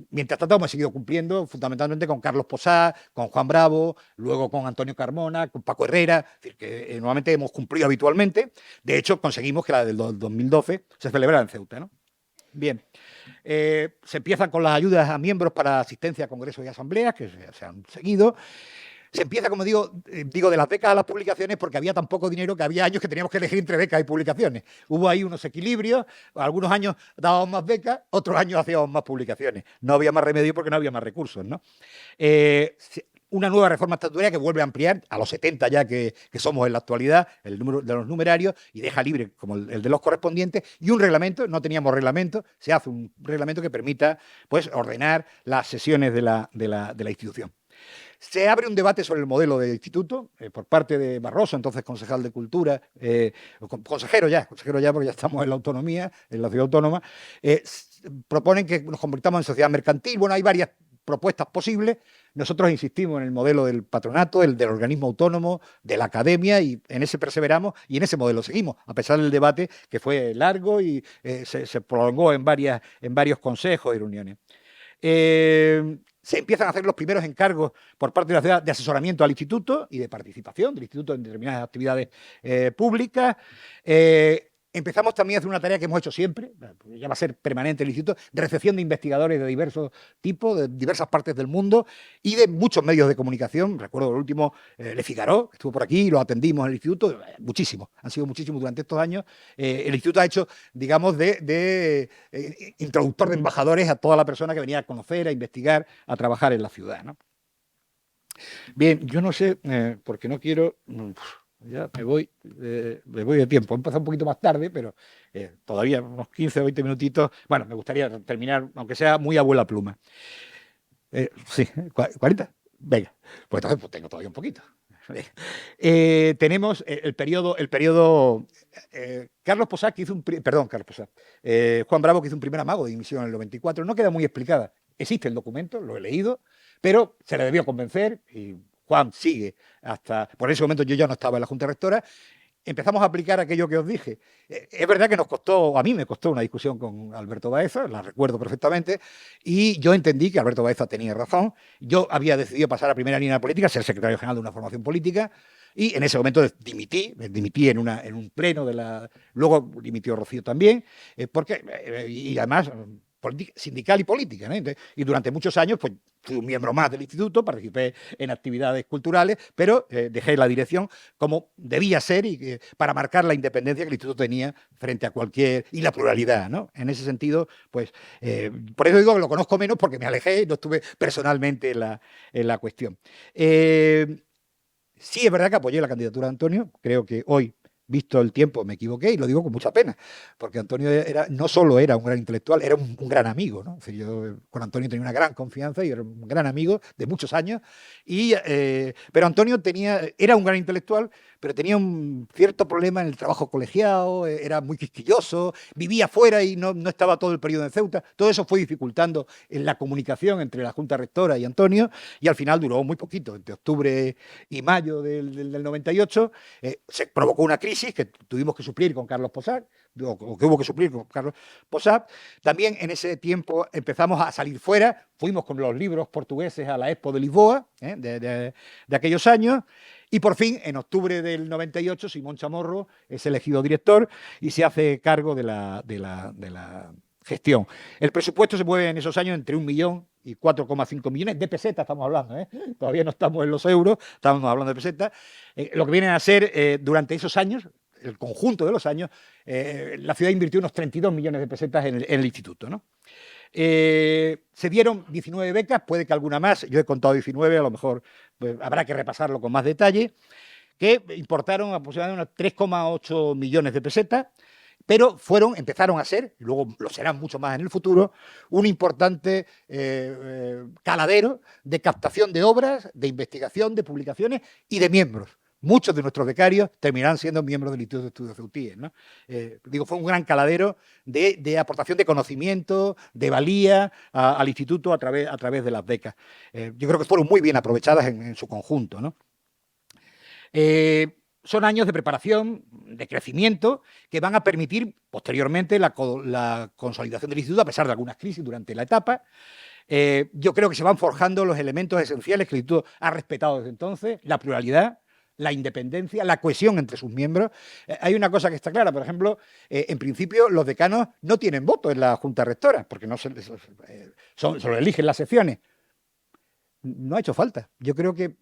Mientras tanto hemos seguido cumpliendo, fundamentalmente con Carlos Posá, con Juan Bravo, luego con Antonio Carmona, con Paco Herrera, es decir, que normalmente hemos cumplido habitualmente. De hecho, conseguimos que la del 2012 se celebrara en Ceuta, ¿no? Bien. Se empiezan con las ayudas a miembros para asistencia a congresos y asambleas, que se han seguido. Se empieza, como digo, de las becas a las publicaciones, porque había tan poco dinero que había años que teníamos que elegir entre becas y publicaciones. Hubo ahí unos equilibrios, algunos años dábamos más becas, otros años hacíamos más publicaciones. No había más remedio porque no había más recursos, ¿no? Una nueva reforma estatutaria que vuelve a ampliar a los 70 ya que somos en la actualidad, el número de los numerarios, y deja libre como el de los correspondientes, y un reglamento. No teníamos reglamento, se hace un reglamento que permita, pues, ordenar las sesiones de la institución. Se abre un debate sobre el modelo de instituto por parte de Barroso, entonces concejal de Cultura, consejero ya porque ya estamos en la autonomía, en la ciudad autónoma. Proponen que nos convirtamos en sociedad mercantil. Bueno, hay varias propuestas posibles. Nosotros insistimos en el modelo del patronato, el del organismo autónomo, de la academia, y en ese perseveramos y en ese modelo seguimos, a pesar del debate que fue largo y se prolongó en varios consejos y reuniones. Se empiezan a hacer los primeros encargos por parte de la ciudad de asesoramiento al instituto y de participación del instituto en determinadas actividades públicas. Empezamos también a hacer una tarea que hemos hecho siempre, ya va a ser permanente el instituto, de recepción de investigadores de diversos tipos, de diversas partes del mundo y de muchos medios de comunicación. Recuerdo el último, Le Figaro, que estuvo por aquí, y lo atendimos en el instituto, muchísimos, han sido muchísimos durante estos años. El instituto ha hecho, digamos, de introductor de embajadores a toda la persona que venía a conocer, a investigar, a trabajar en la ciudad, ¿no? Bien, yo no sé, porque no quiero... Ya me voy de tiempo. He empezado un poquito más tarde, pero todavía unos 15 o 20 minutitos. Bueno, me gustaría terminar, aunque sea muy abuela pluma. Sí, 40. Venga, pues entonces pues tengo todavía un poquito. Tenemos el periodo Carlos Posá, que hizo Juan Bravo, que hizo un primer amago de dimisión en el 94. No queda muy explicada. Existe el documento, lo he leído, pero se le debió convencer y Juan sigue hasta... Por ese momento yo ya no estaba en la Junta Rectora. Empezamos a aplicar aquello que os dije. Es verdad que a mí me costó una discusión con Alberto Baeza, la recuerdo perfectamente, y yo entendí que Alberto Baeza tenía razón. Yo había decidido pasar a primera línea política, ser secretario general de una formación política, y en ese momento dimití en un pleno Luego dimitió Rocío también, y además... sindical y política, ¿no? Y durante muchos años pues fui un miembro más del instituto, participé en actividades culturales, pero dejé la dirección como debía ser para marcar la independencia que el instituto tenía frente a y la pluralidad, ¿no? En ese sentido, pues por eso digo que lo conozco menos, porque me alejé y no estuve personalmente en la cuestión. Sí, es verdad que apoyé la candidatura de Antonio. Creo que hoy, visto el tiempo, me equivoqué, y lo digo con mucha pena, porque Antonio no solo era un gran intelectual, era un gran amigo, ¿no? Es decir, yo con Antonio tenía una gran confianza y era un gran amigo de muchos años, pero Antonio era un gran intelectual, pero tenía un cierto problema en el trabajo colegiado, era muy quisquilloso, vivía fuera y no estaba todo el periodo en Ceuta. Todo eso fue dificultando en la comunicación entre la Junta Rectora y Antonio, y al final duró muy poquito. Entre octubre y mayo del 98 se provocó una crisis que tuvimos que suplir con Carlos Posá, o que hubo que suplir con Carlos Posá. También en ese tiempo empezamos a salir fuera, fuimos con los libros portugueses a la Expo de Lisboa, de aquellos años, y por fin, en octubre del 98, Simón Chamorro es elegido director y se hace cargo de la gestión. El presupuesto se mueve en esos años entre 1 millón y 4,5 millones de pesetas, estamos hablando, ¿eh? Todavía no estamos en los euros, estamos hablando de pesetas. Lo que vienen a ser durante esos años, el conjunto de los años, la ciudad invirtió unos 32 millones de pesetas en el instituto, ¿no? Se dieron 19 becas, puede que alguna más, yo he contado 19, a lo mejor pues, habrá que repasarlo con más detalle, que importaron aproximadamente unos 3,8 millones de pesetas, pero empezaron a ser, y luego lo serán mucho más en el futuro, un importante caladero de captación de obras, de investigación, de publicaciones y de miembros. Muchos de nuestros becarios terminarán siendo miembros del Instituto de Estudios Ceutíes, ¿no? Fue un gran caladero de aportación de conocimiento, de valía al instituto a través de las becas. Yo creo que fueron muy bien aprovechadas en su conjunto, ¿no? Son años de preparación, de crecimiento, que van a permitir posteriormente la consolidación del instituto, a pesar de algunas crisis durante la etapa. Yo creo que se van forjando los elementos esenciales que el instituto ha respetado desde entonces: la pluralidad, la independencia, la cohesión entre sus miembros. Hay una cosa que está clara, por ejemplo, en principio los decanos no tienen voto en la Junta Rectora, porque no se lo eligen las secciones. No ha hecho falta. Yo creo que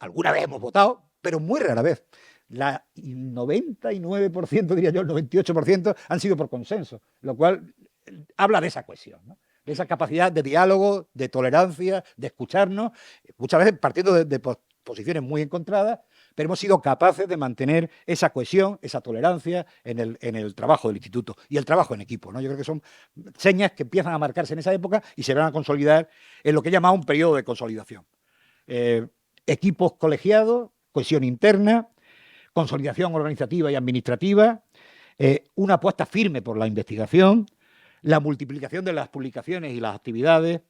alguna vez hemos votado, pero muy rara vez. El 99%, diría yo, el 98% han sido por consenso, lo cual habla de esa cohesión, ¿no? De esa capacidad de diálogo, de tolerancia, de escucharnos, muchas veces partiendo de posiciones muy encontradas, pero hemos sido capaces de mantener esa cohesión, esa tolerancia en el trabajo del instituto y el trabajo en equipo, ¿no? Yo creo que son señas que empiezan a marcarse en esa época y se van a consolidar en lo que he llamado un periodo de consolidación. Equipos colegiados, cohesión interna, consolidación organizativa y administrativa, una apuesta firme por la investigación, la multiplicación de las publicaciones y las actividades,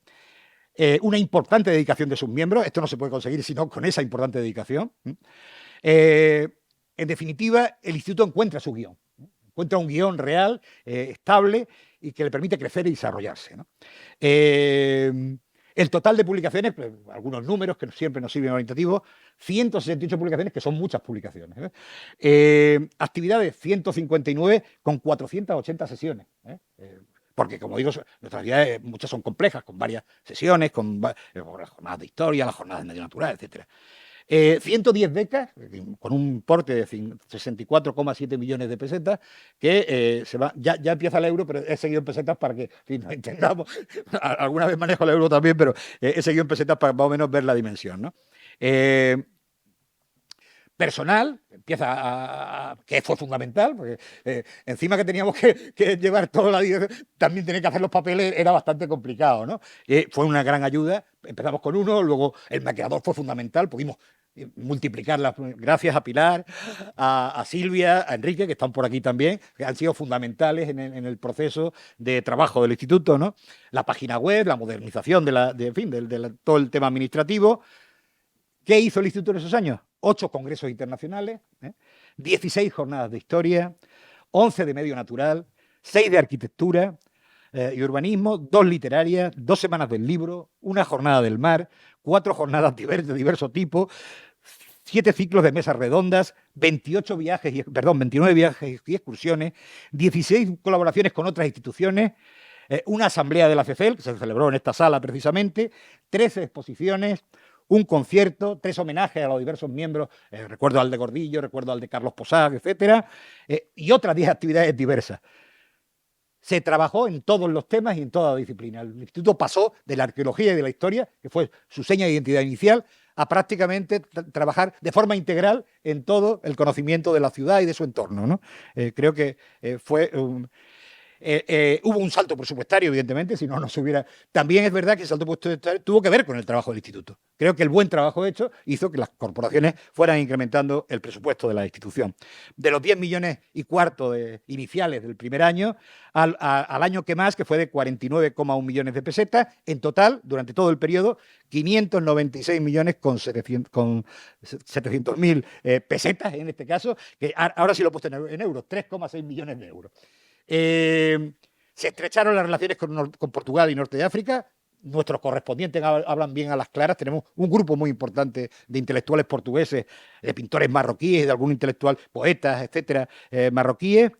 una importante dedicación de sus miembros. Esto no se puede conseguir sino con esa importante dedicación. En definitiva, el instituto encuentra su guión, encuentra un guión real, estable y que le permite crecer y desarrollarse, ¿no? El total de publicaciones, pues, algunos números que siempre nos sirven orientativos: 168 publicaciones, que son muchas publicaciones. Actividades 159 con 480 sesiones. Porque, como digo, nuestras actividades muchas son complejas, con varias sesiones, con las jornadas de historia, las jornadas de medio natural, etc. 110 becas, con un importe de 64,7 millones de pesetas, que ya empieza el euro, pero he seguido en pesetas para que nos entendamos. Alguna vez manejo el euro también, pero he seguido en pesetas para más o menos ver la dimensión, ¿no? Personal, que fue fundamental, porque encima que teníamos que llevar toda la dirección, también tener que hacer los papeles era bastante complicado, ¿no? Fue una gran ayuda. Empezamos con uno, luego el maquillador fue fundamental, pudimos multiplicarlas gracias a Pilar, a Silvia, a Enrique, que están por aquí también, que han sido fundamentales en el proceso de trabajo del instituto, ¿no? La página web, la modernización de todo el tema administrativo. ¿Qué hizo el instituto en esos años? 8 congresos internacionales, 16 jornadas de historia, 11 de medio natural, 6 de arquitectura y urbanismo, 2 literarias, 2 semanas del libro, 1 jornada del mar, 4 jornadas de diverso tipo, 7 ciclos de mesas redondas, 29 viajes y excursiones, 16 colaboraciones con otras instituciones, una asamblea de la CECEL, que se celebró en esta sala precisamente, 13 exposiciones, un concierto, 3 homenajes a los diversos miembros, recuerdo al de Gordillo, recuerdo al de Carlos Posag, etcétera, y otras 10 actividades diversas. Se trabajó en todos los temas y en toda la disciplina. El instituto pasó de la arqueología y de la historia, que fue su seña de identidad inicial, a prácticamente trabajar de forma integral en todo el conocimiento de la ciudad y de su entorno, ¿no? Creo que hubo un salto presupuestario, evidentemente, si no, no se hubiera... También es verdad que el salto presupuestario tuvo que ver con el trabajo del instituto. Creo que el buen trabajo hecho hizo que las corporaciones fueran incrementando el presupuesto de la institución. De los 10,4 millones iniciales del primer año, al año que más, que fue de 49,1 millones de pesetas, en total, durante todo el periodo, 596 millones con 700.000 pesetas, en este caso, que ahora sí lo he puesto en euros, 3,6 millones de euros. Se estrecharon las relaciones con Portugal y Norte de África. Nuestros correspondientes hablan bien a las claras. Tenemos un grupo muy importante de intelectuales portugueses, de pintores marroquíes, de algún intelectual, poetas, etcétera, marroquíes.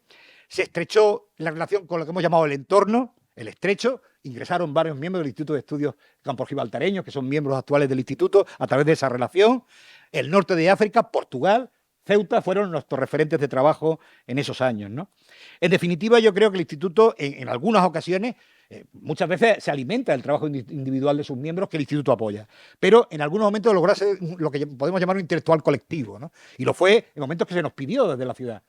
Se estrechó la relación con lo que hemos llamado el entorno, el estrecho. Ingresaron varios miembros del Instituto de Estudios Campos Gibraltareños, que son miembros actuales del instituto, a través de esa relación. El norte de África, Portugal, Ceuta, fueron nuestros referentes de trabajo en esos años, ¿no? En definitiva, yo creo que el instituto, en algunas ocasiones, muchas veces se alimenta del trabajo individual de sus miembros que el instituto apoya, pero en algunos momentos logró ser lo que podemos llamar un intelectual colectivo, ¿no? Y lo fue en momentos que se nos pidió desde la ciudad.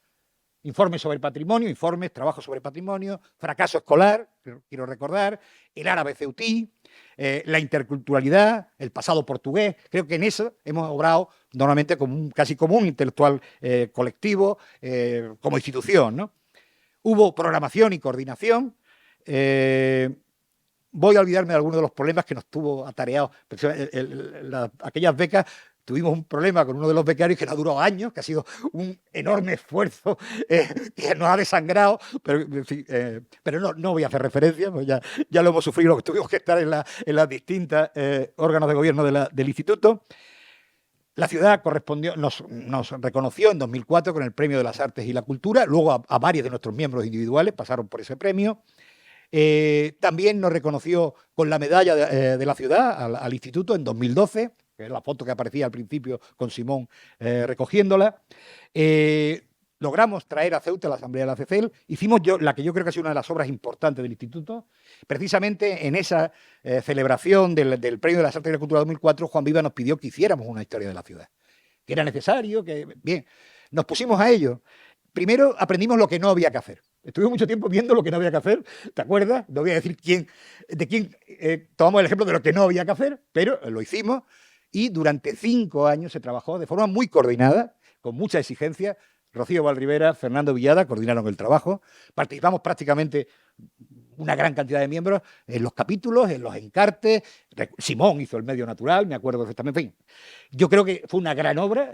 Informes sobre patrimonio, informes, trabajo sobre patrimonio, fracaso escolar, quiero recordar, el árabe ceutí, la interculturalidad, el pasado portugués. Creo que en eso hemos obrado normalmente casi como un intelectual colectivo, como institución, ¿no? Hubo programación y coordinación. Voy a olvidarme de algunos de los problemas que nos tuvo atareados. Aquellas becas, tuvimos un problema con uno de los becarios que nos duró años, que ha sido un enorme esfuerzo que nos ha desangrado, pero, en fin, pero no voy a hacer referencia, pues ya lo hemos sufrido, que tuvimos que estar en las distintas órganos de gobierno del instituto. La ciudad nos reconoció en 2004 con el Premio de las Artes y la Cultura, luego a varios de nuestros miembros individuales pasaron por ese premio. También nos reconoció con la medalla de la ciudad al instituto en 2012, que es la foto que aparecía al principio con Simón recogiéndola. Logramos traer a Ceuta a la Asamblea de la CECEL. Hicimos la que yo creo que ha sido una de las obras importantes del instituto. Precisamente en esa celebración del Premio de las Artes y la Cultura 2004, Juan Viva nos pidió que hiciéramos una historia de la ciudad, que era necesario, bien, nos pusimos a ello. Primero aprendimos lo que no había que hacer. Estuvimos mucho tiempo viendo lo que no había que hacer, ¿te acuerdas? No voy a decir de quién tomamos el ejemplo de lo que no había que hacer, pero lo hicimos y durante 5 años se trabajó de forma muy coordinada, con mucha exigencia. Rocío Valrivera, Fernando Villada coordinaron el trabajo. Participamos prácticamente una gran cantidad de miembros en los capítulos, en los encartes. Simón hizo el medio natural, me acuerdo perfectamente. En fin, yo creo que fue una gran obra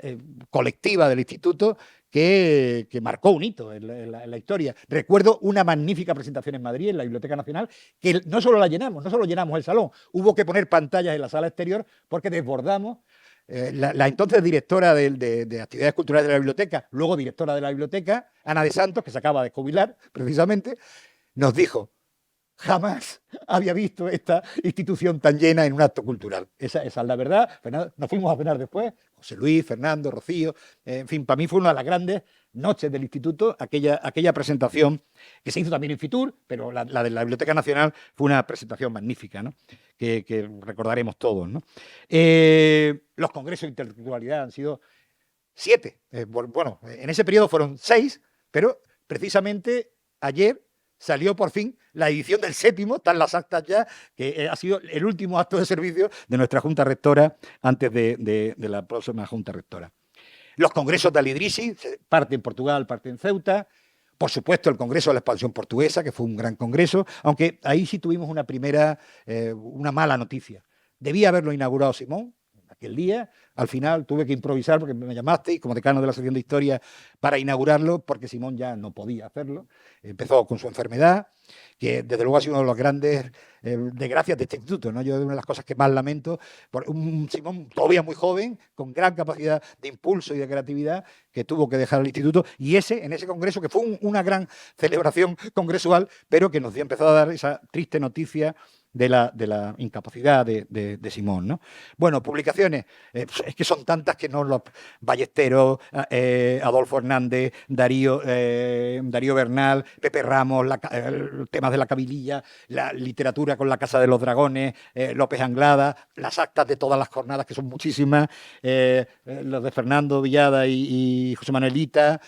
colectiva del instituto que marcó un hito en la historia. Recuerdo una magnífica presentación en Madrid, en la Biblioteca Nacional, que no solo llenamos el salón, hubo que poner pantallas en la sala exterior porque desbordamos. La entonces directora de actividades culturales de la biblioteca, luego directora de la biblioteca, Ana de Santos, que se acaba de jubilar precisamente, nos dijo: jamás había visto esta institución tan llena en un acto cultural. Esa es la verdad. Nos fuimos a cenar después, José Luis, Fernando, Rocío, en fin, para mí fue una de las grandes noches del instituto, aquella presentación que se hizo también en Fitur, pero la de la Biblioteca Nacional fue una presentación magnífica, ¿no? que recordaremos todos, ¿no? Los congresos de interculturalidad han sido 7. Bueno, en ese periodo fueron 6, pero precisamente ayer salió por fin la edición del 7º, están las actas ya, que ha sido el último acto de servicio de nuestra Junta Rectora antes de la próxima Junta Rectora. Los congresos de Al-Idrisi, parte en Portugal, parte en Ceuta. Por supuesto, el Congreso de la Expansión Portuguesa, que fue un gran congreso, aunque ahí sí tuvimos una mala noticia. Debía haberlo inaugurado Simón aquel día. Al final tuve que improvisar porque me llamasteis como decano de la sección de Historia para inaugurarlo, porque Simón ya no podía hacerlo. Empezó con su enfermedad, que desde luego ha sido una de las grandes desgracias de este instituto, ¿no? Yo, una de las cosas que más lamento, por un Simón todavía muy joven, con gran capacidad de impulso y de creatividad, que tuvo que dejar el instituto, y en ese congreso, que fue una gran celebración congresual, pero que nos empezó a dar esa triste noticia de la incapacidad de Simón, ¿no? Bueno, publicaciones, es que son tantas que no los Ballesteros, Adolfo Hernández, Darío Bernal, Pepe Ramos, temas de la Cabililla, la literatura con la Casa de los Dragones, López Anglada, las actas de todas las jornadas, que son muchísimas, los de Fernando Villada y José Manuelita,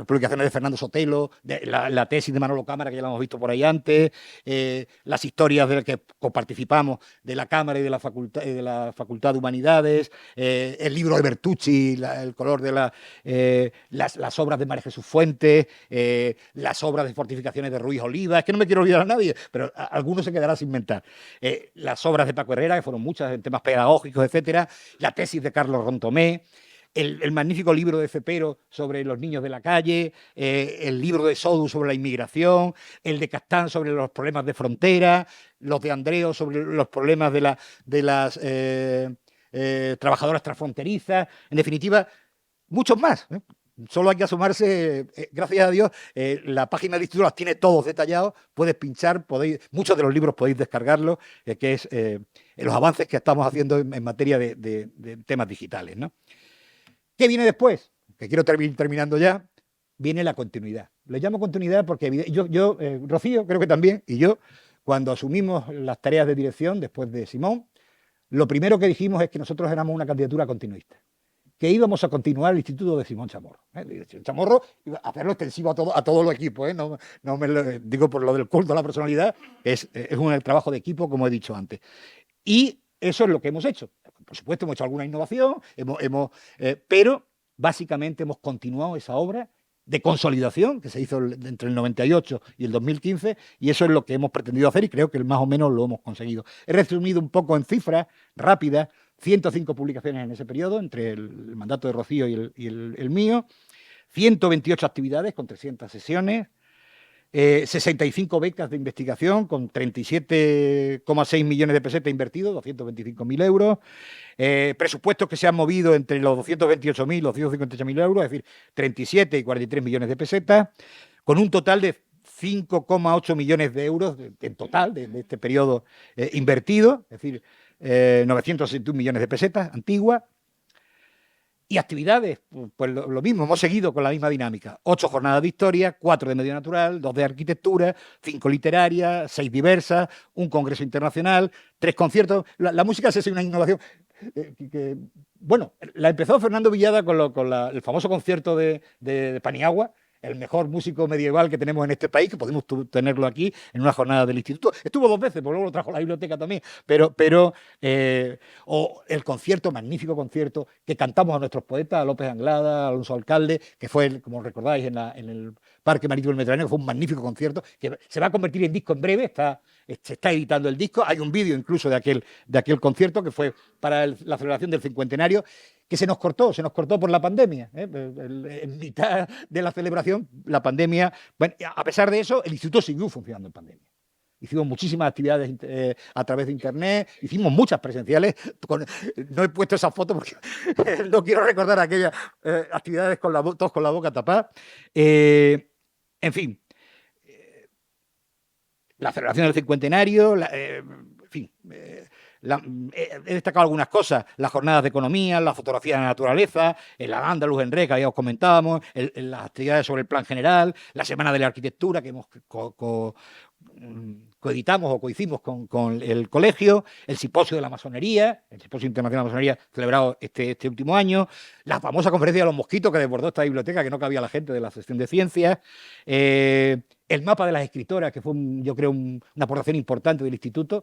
publicaciones de Fernando Sotelo, la tesis de Manolo Cámara, que ya la hemos visto por ahí antes, las historias de las que coparticipamos de la Cámara y de la Facultad de Humanidades, el libro de Bertucci, el color de las obras de María Jesús Fuentes, las obras de fortificaciones de Ruiz Oliva. Es que no me quiero olvidar a nadie, pero alguno se quedará sin mentar. Las obras de Paco Herrera, que fueron muchas en temas pedagógicos, etcétera, la tesis de Carlos Rontomé, el magnífico libro de Cepero sobre los niños de la calle, el libro de Sodu sobre la inmigración, el de Castán sobre los problemas de frontera, los de Andreo sobre los problemas de las trabajadoras transfronterizas, en definitiva, muchos más. Solo hay que asomarse, gracias a Dios, la página del instituto las tiene todos detallados, puedes pinchar, muchos de los libros podéis descargarlos, que es los avances que estamos haciendo en materia de temas digitales, ¿no? ¿Qué viene después? Que quiero terminando ya. Viene la continuidad. Le llamo continuidad porque yo, Rocío, creo que también, y yo, cuando asumimos las tareas de dirección después de Simón, lo primero que dijimos es que nosotros éramos una candidatura continuista, que íbamos a continuar el Instituto de Simón Chamorro. Chamorro iba a hacerlo extensivo a todo el equipo, ¿eh? No me lo digo por lo del culto a la personalidad, es un trabajo de equipo, como he dicho antes. Y eso es lo que hemos hecho. Por supuesto, hemos hecho alguna innovación, pero básicamente hemos continuado esa obra de consolidación que se hizo entre el 98 y el 2015, y eso es lo que hemos pretendido hacer y creo que más o menos lo hemos conseguido. He resumido un poco en cifras rápidas, 105 publicaciones en ese periodo, entre el mandato de Rocío y el mío, 128 actividades con 300 sesiones, 65 becas de investigación con 37,6 millones de pesetas invertidos, 225.000 euros, presupuestos que se han movido entre los 228.000 y los 258.000 euros, es decir, 37 y 43 millones de pesetas, con un total de 5,8 millones de euros en total de este periodo invertido, es decir, 961 millones de pesetas antiguas. Y actividades, pues lo mismo, hemos seguido con la misma dinámica. 8 jornadas de historia, 4 de medio natural, 2 de arquitectura, 5 literarias, 6 diversas, un congreso internacional, 3 conciertos. La música es una innovación. Bueno, la empezó Fernando Villada con el famoso concierto de Paniagua, el mejor músico medieval que tenemos en este país, que podemos tenerlo aquí en una jornada del instituto. Estuvo 2 veces, porque luego lo trajo a la biblioteca también, o el concierto, magnífico concierto, que cantamos a nuestros poetas, a López Anglada, a Alonso Alcalde, que fue, como recordáis, en el Parque Marítimo del Mediterráneo, que fue un magnífico concierto, que se va a convertir en disco en breve, se está editando el disco, hay un vídeo incluso de aquel concierto, que fue para la celebración del cincuentenario, que se nos cortó por la pandemia. En mitad de la celebración, la pandemia, bueno, a pesar de eso, el instituto siguió funcionando en pandemia. Hicimos muchísimas actividades a través de internet, hicimos muchas presenciales. No he puesto esa foto porque no quiero recordar aquellas actividades todos con la boca tapada. En fin, la celebración del cincuentenario, en fin. He destacado algunas cosas: las jornadas de economía, la fotografía de la naturaleza, el Al-Ándalus en REC, que ya os comentábamos, las actividades sobre el plan general, la semana de la arquitectura que hemos coeditamos o cohicimos con el colegio, el simposio de la masonería, el simposio internacional de la masonería celebrado este último año, la famosa conferencia de los mosquitos que desbordó esta biblioteca, que no cabía la gente de la sección de ciencias, el mapa de las escritoras, que fue, yo creo, una aportación importante del instituto,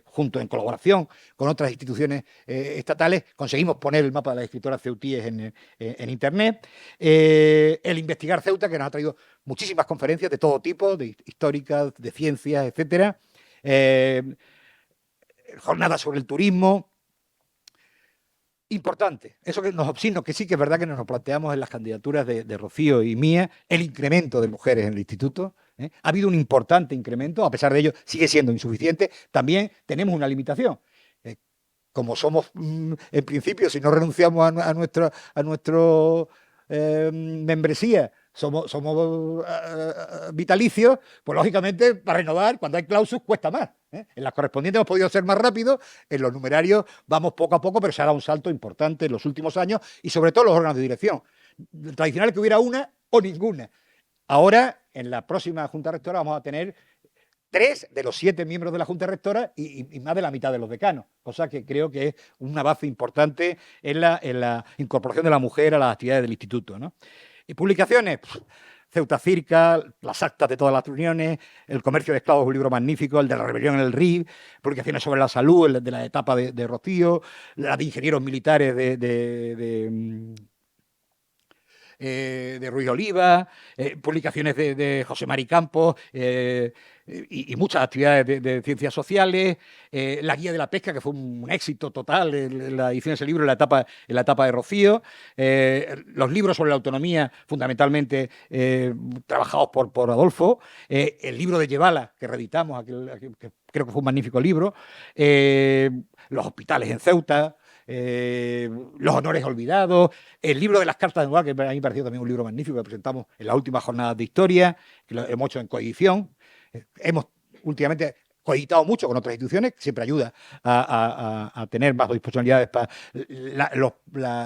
junto en colaboración con otras instituciones estatales, conseguimos poner el mapa de las escritoras ceutíes en internet, el investigar Ceuta, que nos ha traído muchísimas conferencias de todo tipo, de históricas, de ciencias, etcétera, jornadas sobre el turismo. Importante, eso que que sí que es verdad que nos planteamos en las candidaturas de Rocío y mía, el incremento de mujeres en el instituto. Ha habido un importante incremento, a pesar de ello sigue siendo insuficiente. También tenemos una limitación. Como somos, en principio, si no renunciamos a nuestra membresía, somos vitalicios, pues lógicamente para renovar, cuando hay clausus, cuesta más. En las correspondientes hemos podido ser más rápidos, en los numerarios vamos poco a poco, pero se ha dado un salto importante en los últimos años, y sobre todo los órganos de dirección. Tradicional que hubiera una o ninguna. Ahora, en la próxima Junta Rectora, vamos a tener 3 de los 7 miembros de la Junta Rectora y más de la mitad de los decanos, cosa que creo que es una base importante en la incorporación de la mujer a las actividades del instituto, ¿no? Y publicaciones, Ceuta Circa, las actas de todas las reuniones, El comercio de esclavos, un libro magnífico, el de la rebelión en el RIB, publicaciones sobre la salud, el de la etapa de Rocío, la de ingenieros militares de Ruiz Oliva, publicaciones de José Mari Campos, y muchas actividades de ciencias sociales, la guía de la pesca, que fue un éxito total en la edición de ese libro en la etapa de Rocío, los libros sobre la autonomía, fundamentalmente trabajados por Adolfo, el libro de Yevala, que reeditamos, que creo que fue un magnífico libro, los hospitales en Ceuta, Los honores olvidados, el libro de las cartas de Noir, que a mí me pareció también un libro magnífico que presentamos en las últimas jornadas de historia, que lo hemos hecho en coedición. Hemos últimamente coeditado mucho con otras instituciones, que siempre ayuda a tener más disponibilidades para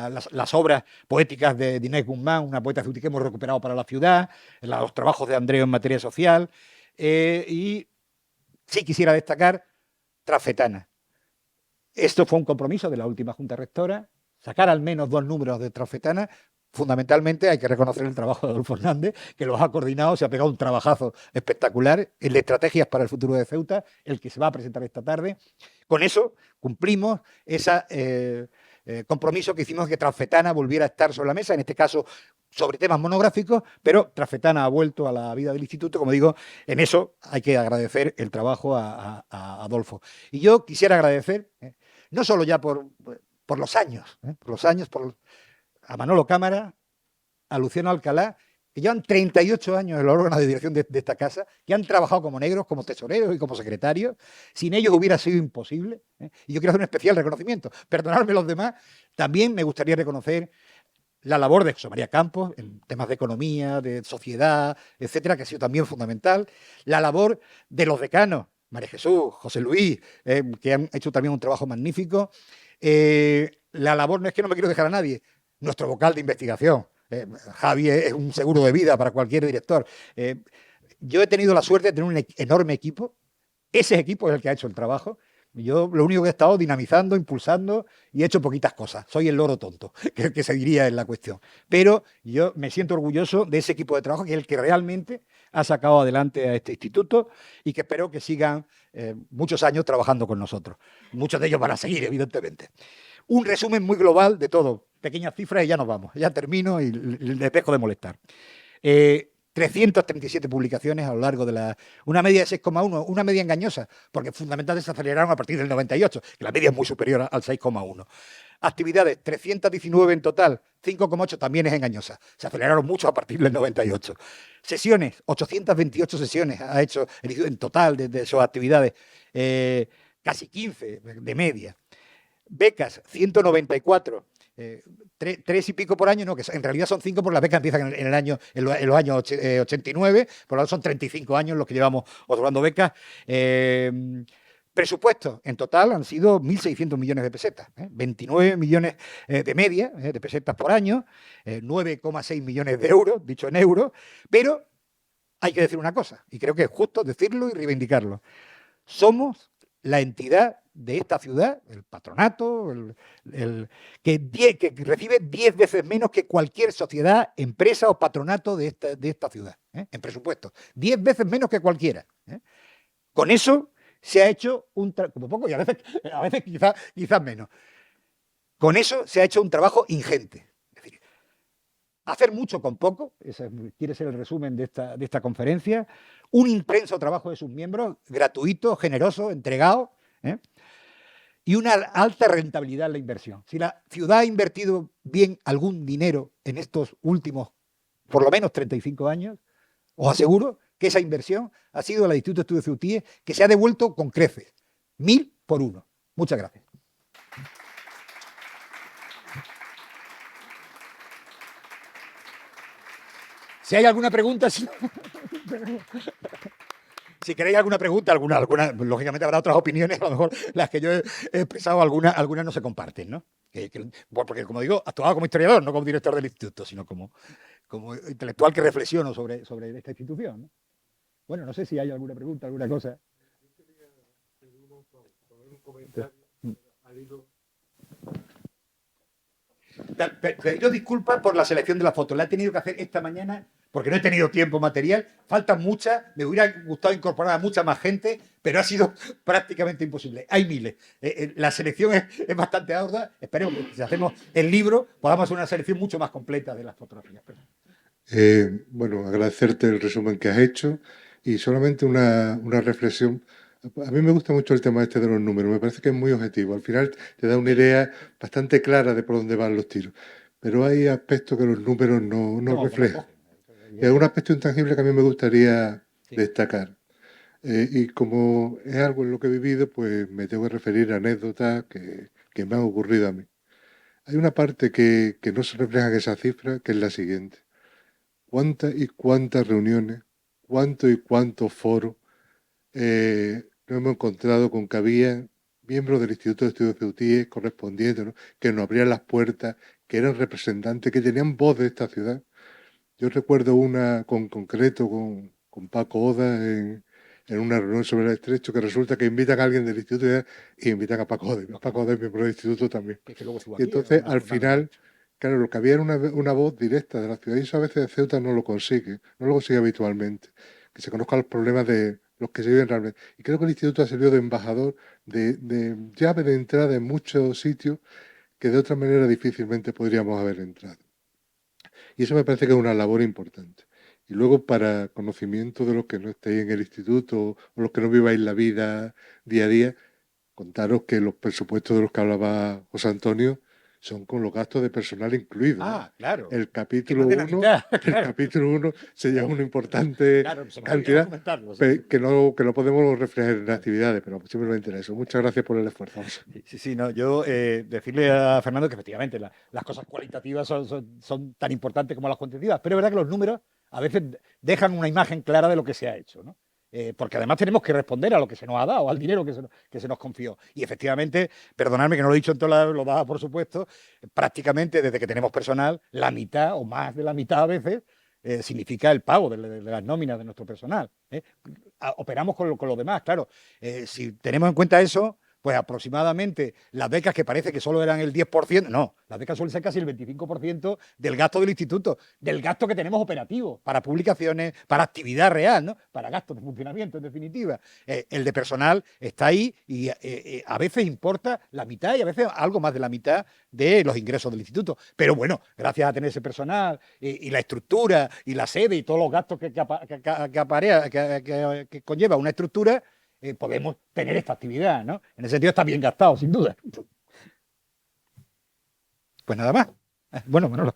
las obras poéticas de Inés Guzmán, una poeta que hemos recuperado para la ciudad, los trabajos de Andreu en materia social, y sí quisiera destacar Trafetana. Esto fue un compromiso de la última Junta Rectora, sacar al menos 2 números de Trafetana. Fundamentalmente hay que reconocer el trabajo de Adolfo Hernández, que los ha coordinado, se ha pegado un trabajazo espectacular, el de estrategias para el futuro de Ceuta, el que se va a presentar esta tarde. Con eso cumplimos ese compromiso que hicimos, que Trafetana volviera a estar sobre la mesa, en este caso sobre temas monográficos, pero Trafetana ha vuelto a la vida del instituto. Como digo, en eso hay que agradecer el trabajo a Adolfo. Y yo quisiera agradecer, no solo ya por los años, a Manolo Cámara, a Luciano Alcalá, que llevan 38 años en los órganos de dirección de esta casa, que han trabajado como negros, como tesoreros y como secretarios. Sin ellos hubiera sido imposible. Y yo quiero hacer un especial reconocimiento. Perdonadme los demás. También me gustaría reconocer la labor de José María Campos en temas de economía, de sociedad, etcétera, que ha sido también fundamental. La labor de los decanos, María Jesús, José Luis, que han hecho también un trabajo magnífico. La labor, no es que no me quiero dejar a nadie, nuestro vocal de investigación. Javi es un seguro de vida para cualquier director. Yo he tenido la suerte de tener un enorme equipo. Ese equipo es el que ha hecho el trabajo. Yo lo único que he estado dinamizando, impulsando y he hecho poquitas cosas. Soy el loro tonto, que se diría en la cuestión. Pero yo me siento orgulloso de ese equipo de trabajo, que es el que realmente ha sacado adelante a este instituto y que espero que sigan muchos años trabajando con nosotros. Muchos de ellos van a seguir, evidentemente. Un resumen muy global de todo. Pequeñas cifras y ya nos vamos. Ya termino y les dejo de molestar. 337 publicaciones a lo largo de una media de 6,1, una media engañosa, porque fundamentalmente se aceleraron a partir del 98, que la media es muy superior al 6,1. Actividades, 319 en total, 5,8 también es engañosa. Se aceleraron mucho a partir del 98. Sesiones, 828 sesiones ha hecho en total de esas actividades, casi 15 de media. Becas, 194. 3 y pico por año, no, que en realidad son 5 porque las becas empiezan en los años 89, por lo tanto son 35 años los que llevamos otorgando becas. Presupuestos en total han sido 1.600 millones de pesetas, 29 millones de media de pesetas por año, 9,6 millones de euros, dicho en euros, pero hay que decir una cosa, y creo que es justo decirlo y reivindicarlo. Somos la entidad de esta ciudad, el patronato, que recibe 10 veces menos que cualquier sociedad, empresa o patronato de esta ciudad, en presupuesto. 10 veces menos que cualquiera. Con eso se ha hecho como poco, y a veces quizás menos. Con eso se ha hecho un trabajo ingente. Es decir, hacer mucho con poco, ese quiere ser el resumen de esta conferencia. Un intenso trabajo de sus miembros, gratuito, generoso, entregado, y una alta rentabilidad en la inversión. Si la ciudad ha invertido bien algún dinero en estos últimos, por lo menos 35 años, os aseguro que esa inversión ha sido la del Instituto de Estudios Ceutíes, que se ha devuelto con creces. 1000 por 1. Muchas gracias. Si hay alguna pregunta... Si queréis alguna pregunta, alguna, lógicamente habrá otras opiniones, a lo mejor las que yo he expresado, algunas no se comparten, ¿no? Porque, como digo, actuaba como historiador, no como director del instituto, sino como intelectual que reflexiono sobre esta institución, ¿no? Bueno, no sé si hay alguna pregunta, alguna cosa. Pido disculpas por la selección de las fotos. La he tenido que hacer esta mañana porque no he tenido tiempo material. Faltan muchas. Me hubiera gustado incorporar a mucha más gente, pero ha sido prácticamente imposible. Hay miles. La selección es bastante ardua. Esperemos que si hacemos el libro podamos hacer una selección mucho más completa de las fotografías. Bueno, agradecerte el resumen que has hecho y solamente una reflexión. A mí me gusta mucho el tema este de los números, me parece que es muy objetivo. Al final te da una idea bastante clara de por dónde van los tiros, pero hay aspectos que los números no reflejan. Y hay un aspecto intangible que a mí me gustaría destacar. Y como es algo en lo que he vivido, pues me tengo que referir a anécdotas que me han ocurrido a mí. Hay una parte que no se refleja en esa cifra, que es la siguiente. ¿Cuántas y cuántas reuniones, cuántos y cuántos foros nos hemos encontrado con que había miembros del Instituto de Estudios de UTIE correspondientes, ¿no? Que nos abrían las puertas, que eran representantes, que tenían voz de esta ciudad? Yo recuerdo una con concreto con Paco Oda en una reunión sobre el estrecho, que resulta que invitan a alguien del instituto y invitan a Paco Oda. Paco Oda es miembro del instituto también. Que luego estuvo Y aquí en entonces, una al jornada, de final, hecho. claro, lo que había era una voz directa de la ciudad, y eso a veces de Ceuta no lo consigue habitualmente, que se conozcan los problemas de los que se viven realmente. Y creo que el instituto ha servido de embajador, de llave de entrada en muchos sitios que de otra manera difícilmente podríamos haber entrado. Y eso me parece que es una labor importante. Y luego, para conocimiento de los que no estéis en el instituto o los que no viváis la vida día a día, contaros que los presupuestos de los que hablaba José Antonio son con los gastos de personal incluidos, ¿no? Ah, claro. El Que capítulo más de la 1, mitad, el claro. capítulo 1 se lleva una importante Claro, se me ha olvidado cantidad comentarlo, sí, sí. que no podemos reflejar en las actividades, pero simplemente era eso. Muchas gracias por el esfuerzo, José. Sí, sí, no, yo decirle a Fernando que efectivamente las cosas cualitativas son tan importantes como las cuantitativas, pero es verdad que los números a veces dejan una imagen clara de lo que se ha hecho, ¿no? Porque además tenemos que responder a lo que se nos ha dado, al dinero que se nos confió. Y efectivamente, perdonadme que no lo he dicho en lo daba por supuesto, prácticamente desde que tenemos personal, la mitad o más de la mitad a veces significa el pago de las nóminas de nuestro personal. Operamos con lo demás, claro. Si tenemos en cuenta eso, pues aproximadamente las becas que parece que solo eran el 10%, no, las becas suelen ser casi el 25% del gasto del instituto, del gasto que tenemos operativo, para publicaciones, para actividad real, ¿no? Para gastos de funcionamiento, en definitiva. El de personal está ahí y a veces importa la mitad y a veces algo más de la mitad de los ingresos del instituto. Pero bueno, gracias a tener ese personal y la estructura y la sede y todos los gastos que conlleva una estructura, podemos tener esta actividad, ¿no? En ese sentido está bien gastado, sin duda. Pues nada más. Bueno, Manolo.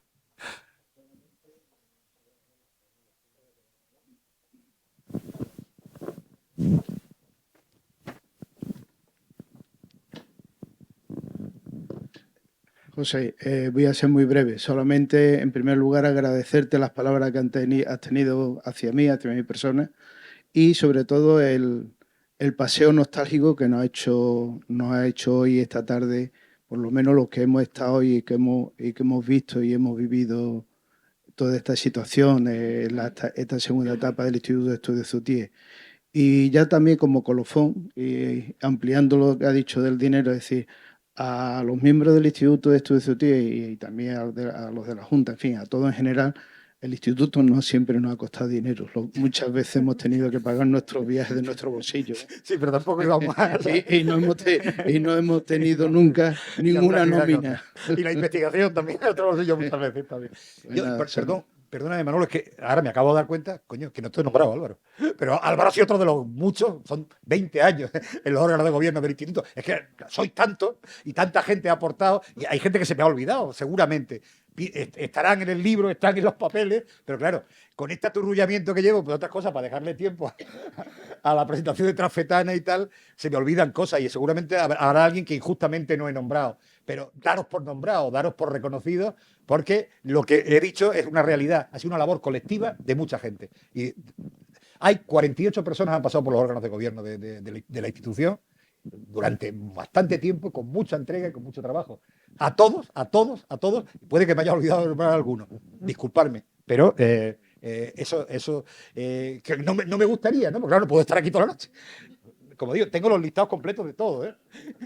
José, voy a ser muy breve. Solamente, en primer lugar, agradecerte las palabras que has tenido hacia mí, hacia mi persona, y sobre todo el paseo nostálgico que nos ha hecho hoy, esta tarde, por lo menos los que hemos estado y que hemos visto y hemos vivido toda esta situación, esta segunda etapa del Instituto de Estudios Zutier. Y ya también como colofón, y ampliando lo que ha dicho del dinero, es decir, a los miembros del Instituto de Estudios Zutier y también a los de la Junta, en fin, a todos en general, el instituto no siempre nos ha costado dinero. Muchas veces hemos tenido que pagar nuestros viajes de nuestro bolsillo. Sí, pero tampoco íbamos a... y no hemos tenido nunca ninguna nómina. Y la investigación también, otro bolsillo muchas veces también. Pues nada, Perdóname, Manolo, es que ahora me acabo de dar cuenta, coño, que no estoy nombrado, Álvaro. Pero Álvaro ha sido otro de los muchos, son 20 años en los órganos de gobierno del instituto. Es que soy tanto y tanta gente ha aportado, y hay gente que se me ha olvidado, seguramente. Estarán en el libro, están en los papeles, pero claro, con este aturrullamiento que llevo, pues otras cosas, para dejarle tiempo a la presentación de Transfetana y tal, se me olvidan cosas y seguramente habrá alguien que injustamente no he nombrado. Pero daros por nombrado, daros por reconocidos, porque lo que he dicho es una realidad, ha sido una labor colectiva de mucha gente. Y hay 48 personas que han pasado por los órganos de gobierno de la institución durante bastante tiempo, con mucha entrega y con mucho trabajo. A todos, puede que me haya olvidado de nombrar a alguno, disculparme, pero eso que no me gustaría, ¿no? Porque claro, no puedo estar aquí toda la noche. Como digo, tengo los listados completos de todo, ¿eh?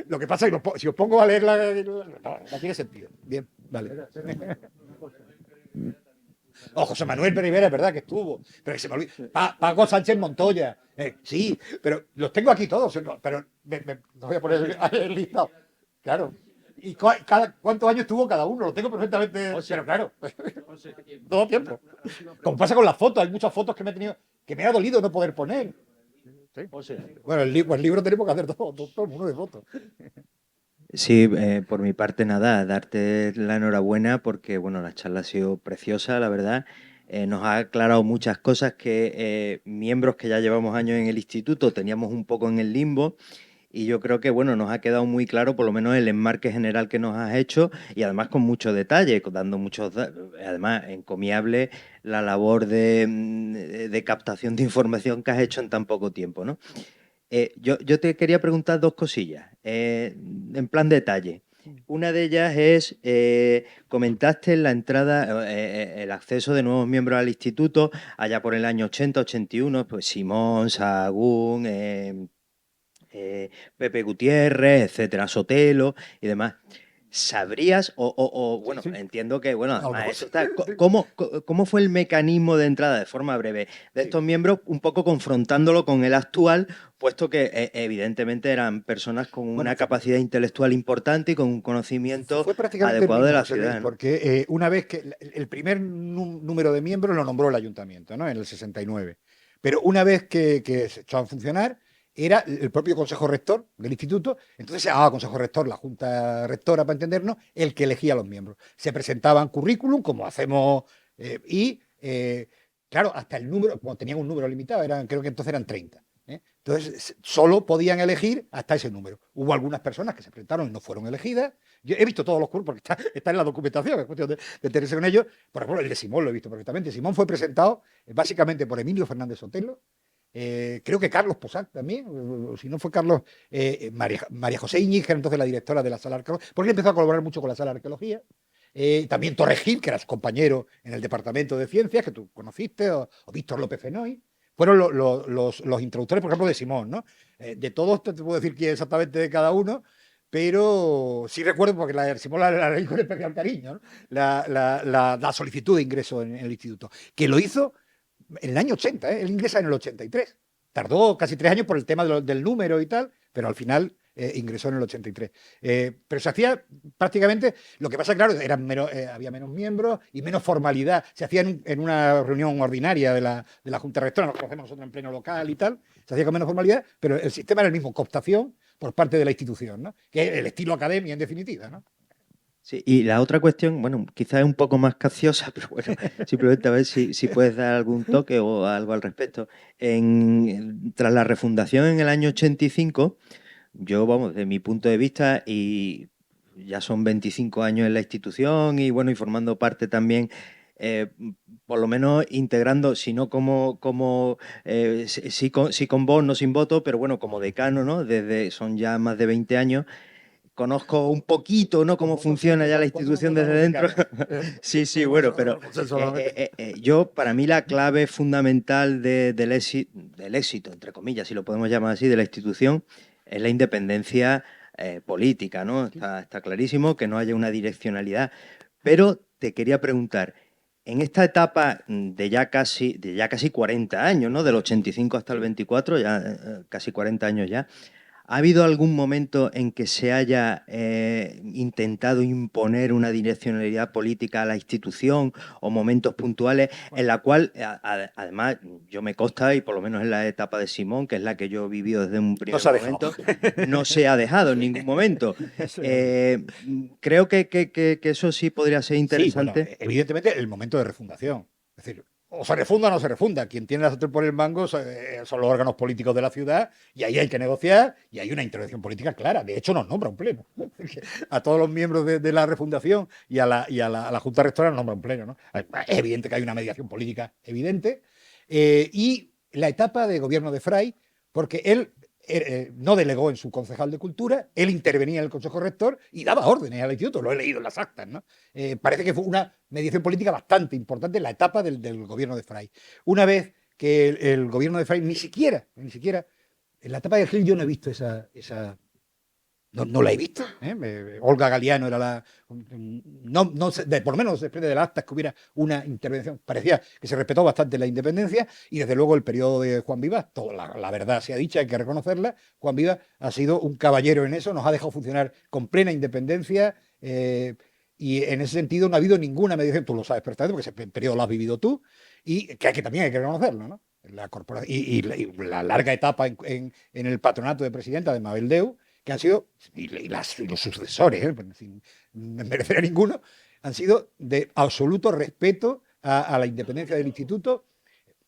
Lo que pasa es que si os pongo a leer no tiene sentido. Bien, vale. José Manuel Rivera, es verdad que estuvo, pero que se me olvida. Paco Sánchez Montoya, sí, pero los tengo aquí todos, pero no voy a poner el listado. Claro. ¿Y cuántos años tuvo cada uno? Lo tengo perfectamente, pero claro, todo tiempo. Como pasa con las fotos, hay muchas fotos que me ha dolido no poder poner. ¿Sí? Bueno, el libro tenemos que hacer todo el mundo de fotos. Sí, por mi parte nada, darte la enhorabuena porque bueno, la charla ha sido preciosa, la verdad. Nos ha aclarado muchas cosas que miembros que ya llevamos años en el instituto teníamos un poco en el limbo y yo creo que, bueno, nos ha quedado muy claro por lo menos el enmarque general que nos has hecho y además con mucho detalle, dando muchos, además encomiable la labor de captación de información que has hecho en tan poco tiempo, ¿no? Yo te quería preguntar dos cosillas, en plan detalle. Una de ellas es, comentaste en la entrada, el acceso de nuevos miembros al instituto, allá por el año 80-81, pues Simón, Sahagún, Pepe Gutiérrez, etcétera, Sotelo y demás. ¿Sabrías, bueno, Sí. entiendo que, bueno, A lo además mejor eso sí. está, ¿cómo fue el mecanismo de entrada, de forma breve, de estos miembros, un poco confrontándolo con el actual, puesto que evidentemente eran personas con una capacidad intelectual importante y con un conocimiento Fue prácticamente el adecuado de mismo, la José Luis, ciudad, ¿no? porque una vez que el primer número de miembros lo nombró el ayuntamiento, ¿no? En el 69. Pero una vez que se echó a funcionar, era el propio consejo rector del instituto, entonces se llamaba consejo rector, la junta rectora, para entendernos, el que elegía a los miembros. Se presentaban currículum, como hacemos, claro, hasta el número, como tenían un número limitado, creo que entonces eran 30. Entonces, solo podían elegir hasta ese número. Hubo algunas personas que se presentaron y no fueron elegidas. Yo he visto todos los cursos porque está en la documentación, es cuestión de tenerse con ellos. Por ejemplo, el de Simón lo he visto perfectamente. Simón fue presentado básicamente por Emilio Fernández Sotelo. Creo que Carlos Posac también, o si no fue Carlos, María José Iñiger, entonces la directora de la sala de arqueología, porque él empezó a colaborar mucho con la sala de arqueología. También Torres Gil, que era su compañero en el departamento de ciencias, que tú conociste, o Víctor López Fenoy. Fueron los introductores, por ejemplo, de Simón, ¿no? De todos te puedo decir quién exactamente de cada uno, pero sí recuerdo, porque la de Simón la leí con especial cariño, ¿no? La solicitud de ingreso en el instituto, que lo hizo en el año 80, él ingresa en el 83. Tardó casi 3 años por el tema del número y tal, pero al final ingresó en el 83. Pero se hacía prácticamente, lo que pasa, claro, había menos miembros y menos formalidad. Se hacía en una reunión ordinaria de la Junta Rectora, nos conocemos nosotros en pleno local y tal, se hacía con menos formalidad, pero el sistema era el mismo, cooptación por parte de la institución, ¿no? Que es el estilo academia en definitiva, ¿no? Sí, y la otra cuestión, bueno, quizás es un poco más capciosa, pero bueno, simplemente a ver si puedes dar algún toque o algo al respecto. Tras la refundación en el año 85, yo, vamos, desde mi punto de vista, y ya son 25 años en la institución y bueno, y formando parte también, eh, por lo menos integrando, si no sí con voz, no sin voto, pero bueno, como decano, ¿no? Son ya más de 20 años. Conozco un poquito, ¿no? Cómo funciona ya la institución desde dentro. Sí, sí, bueno, pero para mí la clave fundamental del éxito, entre comillas, si lo podemos llamar así, de la institución, es la independencia política, ¿no? Está clarísimo que no haya una direccionalidad. Pero te quería preguntar, en esta etapa de ya casi 40 años, ¿no? Del 85 hasta el 24, ya casi 40 años ya, ¿ha habido algún momento en que se haya intentado imponer una direccionalidad política a la institución o momentos puntuales en la cual, además, yo me consta, y por lo menos en la etapa de Simón, que es la que yo he vivido desde un primer momento, no se ha dejado en ningún momento? Creo que eso sí podría ser interesante. Sí, bueno, evidentemente el momento de refundación. Es decir, o se refunda o no se refunda. Quien tiene la sartén por el mango son los órganos políticos de la ciudad y ahí hay que negociar y hay una intervención política clara. De hecho, nos nombra un pleno. A todos los miembros de la refundación y a la Junta Rectora nos nombra un pleno, ¿no? Es evidente que hay una mediación política evidente. Y la etapa de gobierno de Fray, porque él no delegó en su concejal de Cultura, él intervenía en el Consejo Rector y daba órdenes al instituto, lo he leído en las actas, ¿no? Parece que fue una mediación política bastante importante en la etapa del gobierno de Fray. Una vez que el gobierno de Fray ni siquiera, en la etapa de Gil yo no he visto esa no la he visto. Olga Galiano era la. Por lo menos se desprende de las actas que hubiera una intervención. Parecía que se respetó bastante la independencia y desde luego el periodo de Juan Vivas, la verdad sea dicha, hay que reconocerla. Juan Vivas ha sido un caballero en eso, nos ha dejado funcionar con plena independencia. Y en ese sentido no ha habido ninguna mediación, tú lo sabes perfectamente, porque ese periodo lo has vivido tú, y que también hay que reconocerlo, ¿no? La corporación, y la larga etapa en el patronato de presidenta de Mabel Deu, que han sido, y los sucesores, sin merecer a ninguno, han sido de absoluto respeto a la independencia del instituto,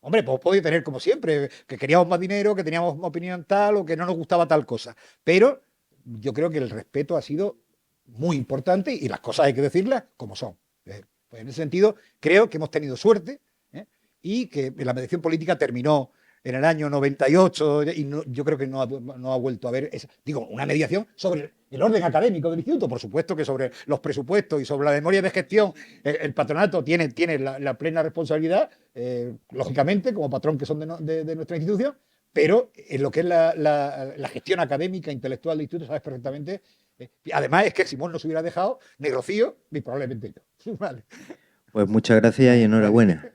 Hombre, pues podía tener como siempre, que queríamos más dinero, que teníamos más opinión tal o que no nos gustaba tal cosa. Pero yo creo que el respeto ha sido muy importante y las cosas hay que decirlas como son. Pues en ese sentido, creo que hemos tenido suerte, ¿eh? Y que la mediación política terminó en el año 98 y yo creo que no ha vuelto a haber, una mediación sobre el orden académico del instituto. Por supuesto que sobre los presupuestos y sobre la memoria de gestión el patronato tiene la plena responsabilidad, lógicamente, como patrón que son de nuestra institución, pero en lo que es la gestión académica, intelectual del instituto, sabes perfectamente. Además es que Simón no se hubiera dejado, ni Rocío, ni probablemente yo. Vale. Pues muchas gracias y enhorabuena.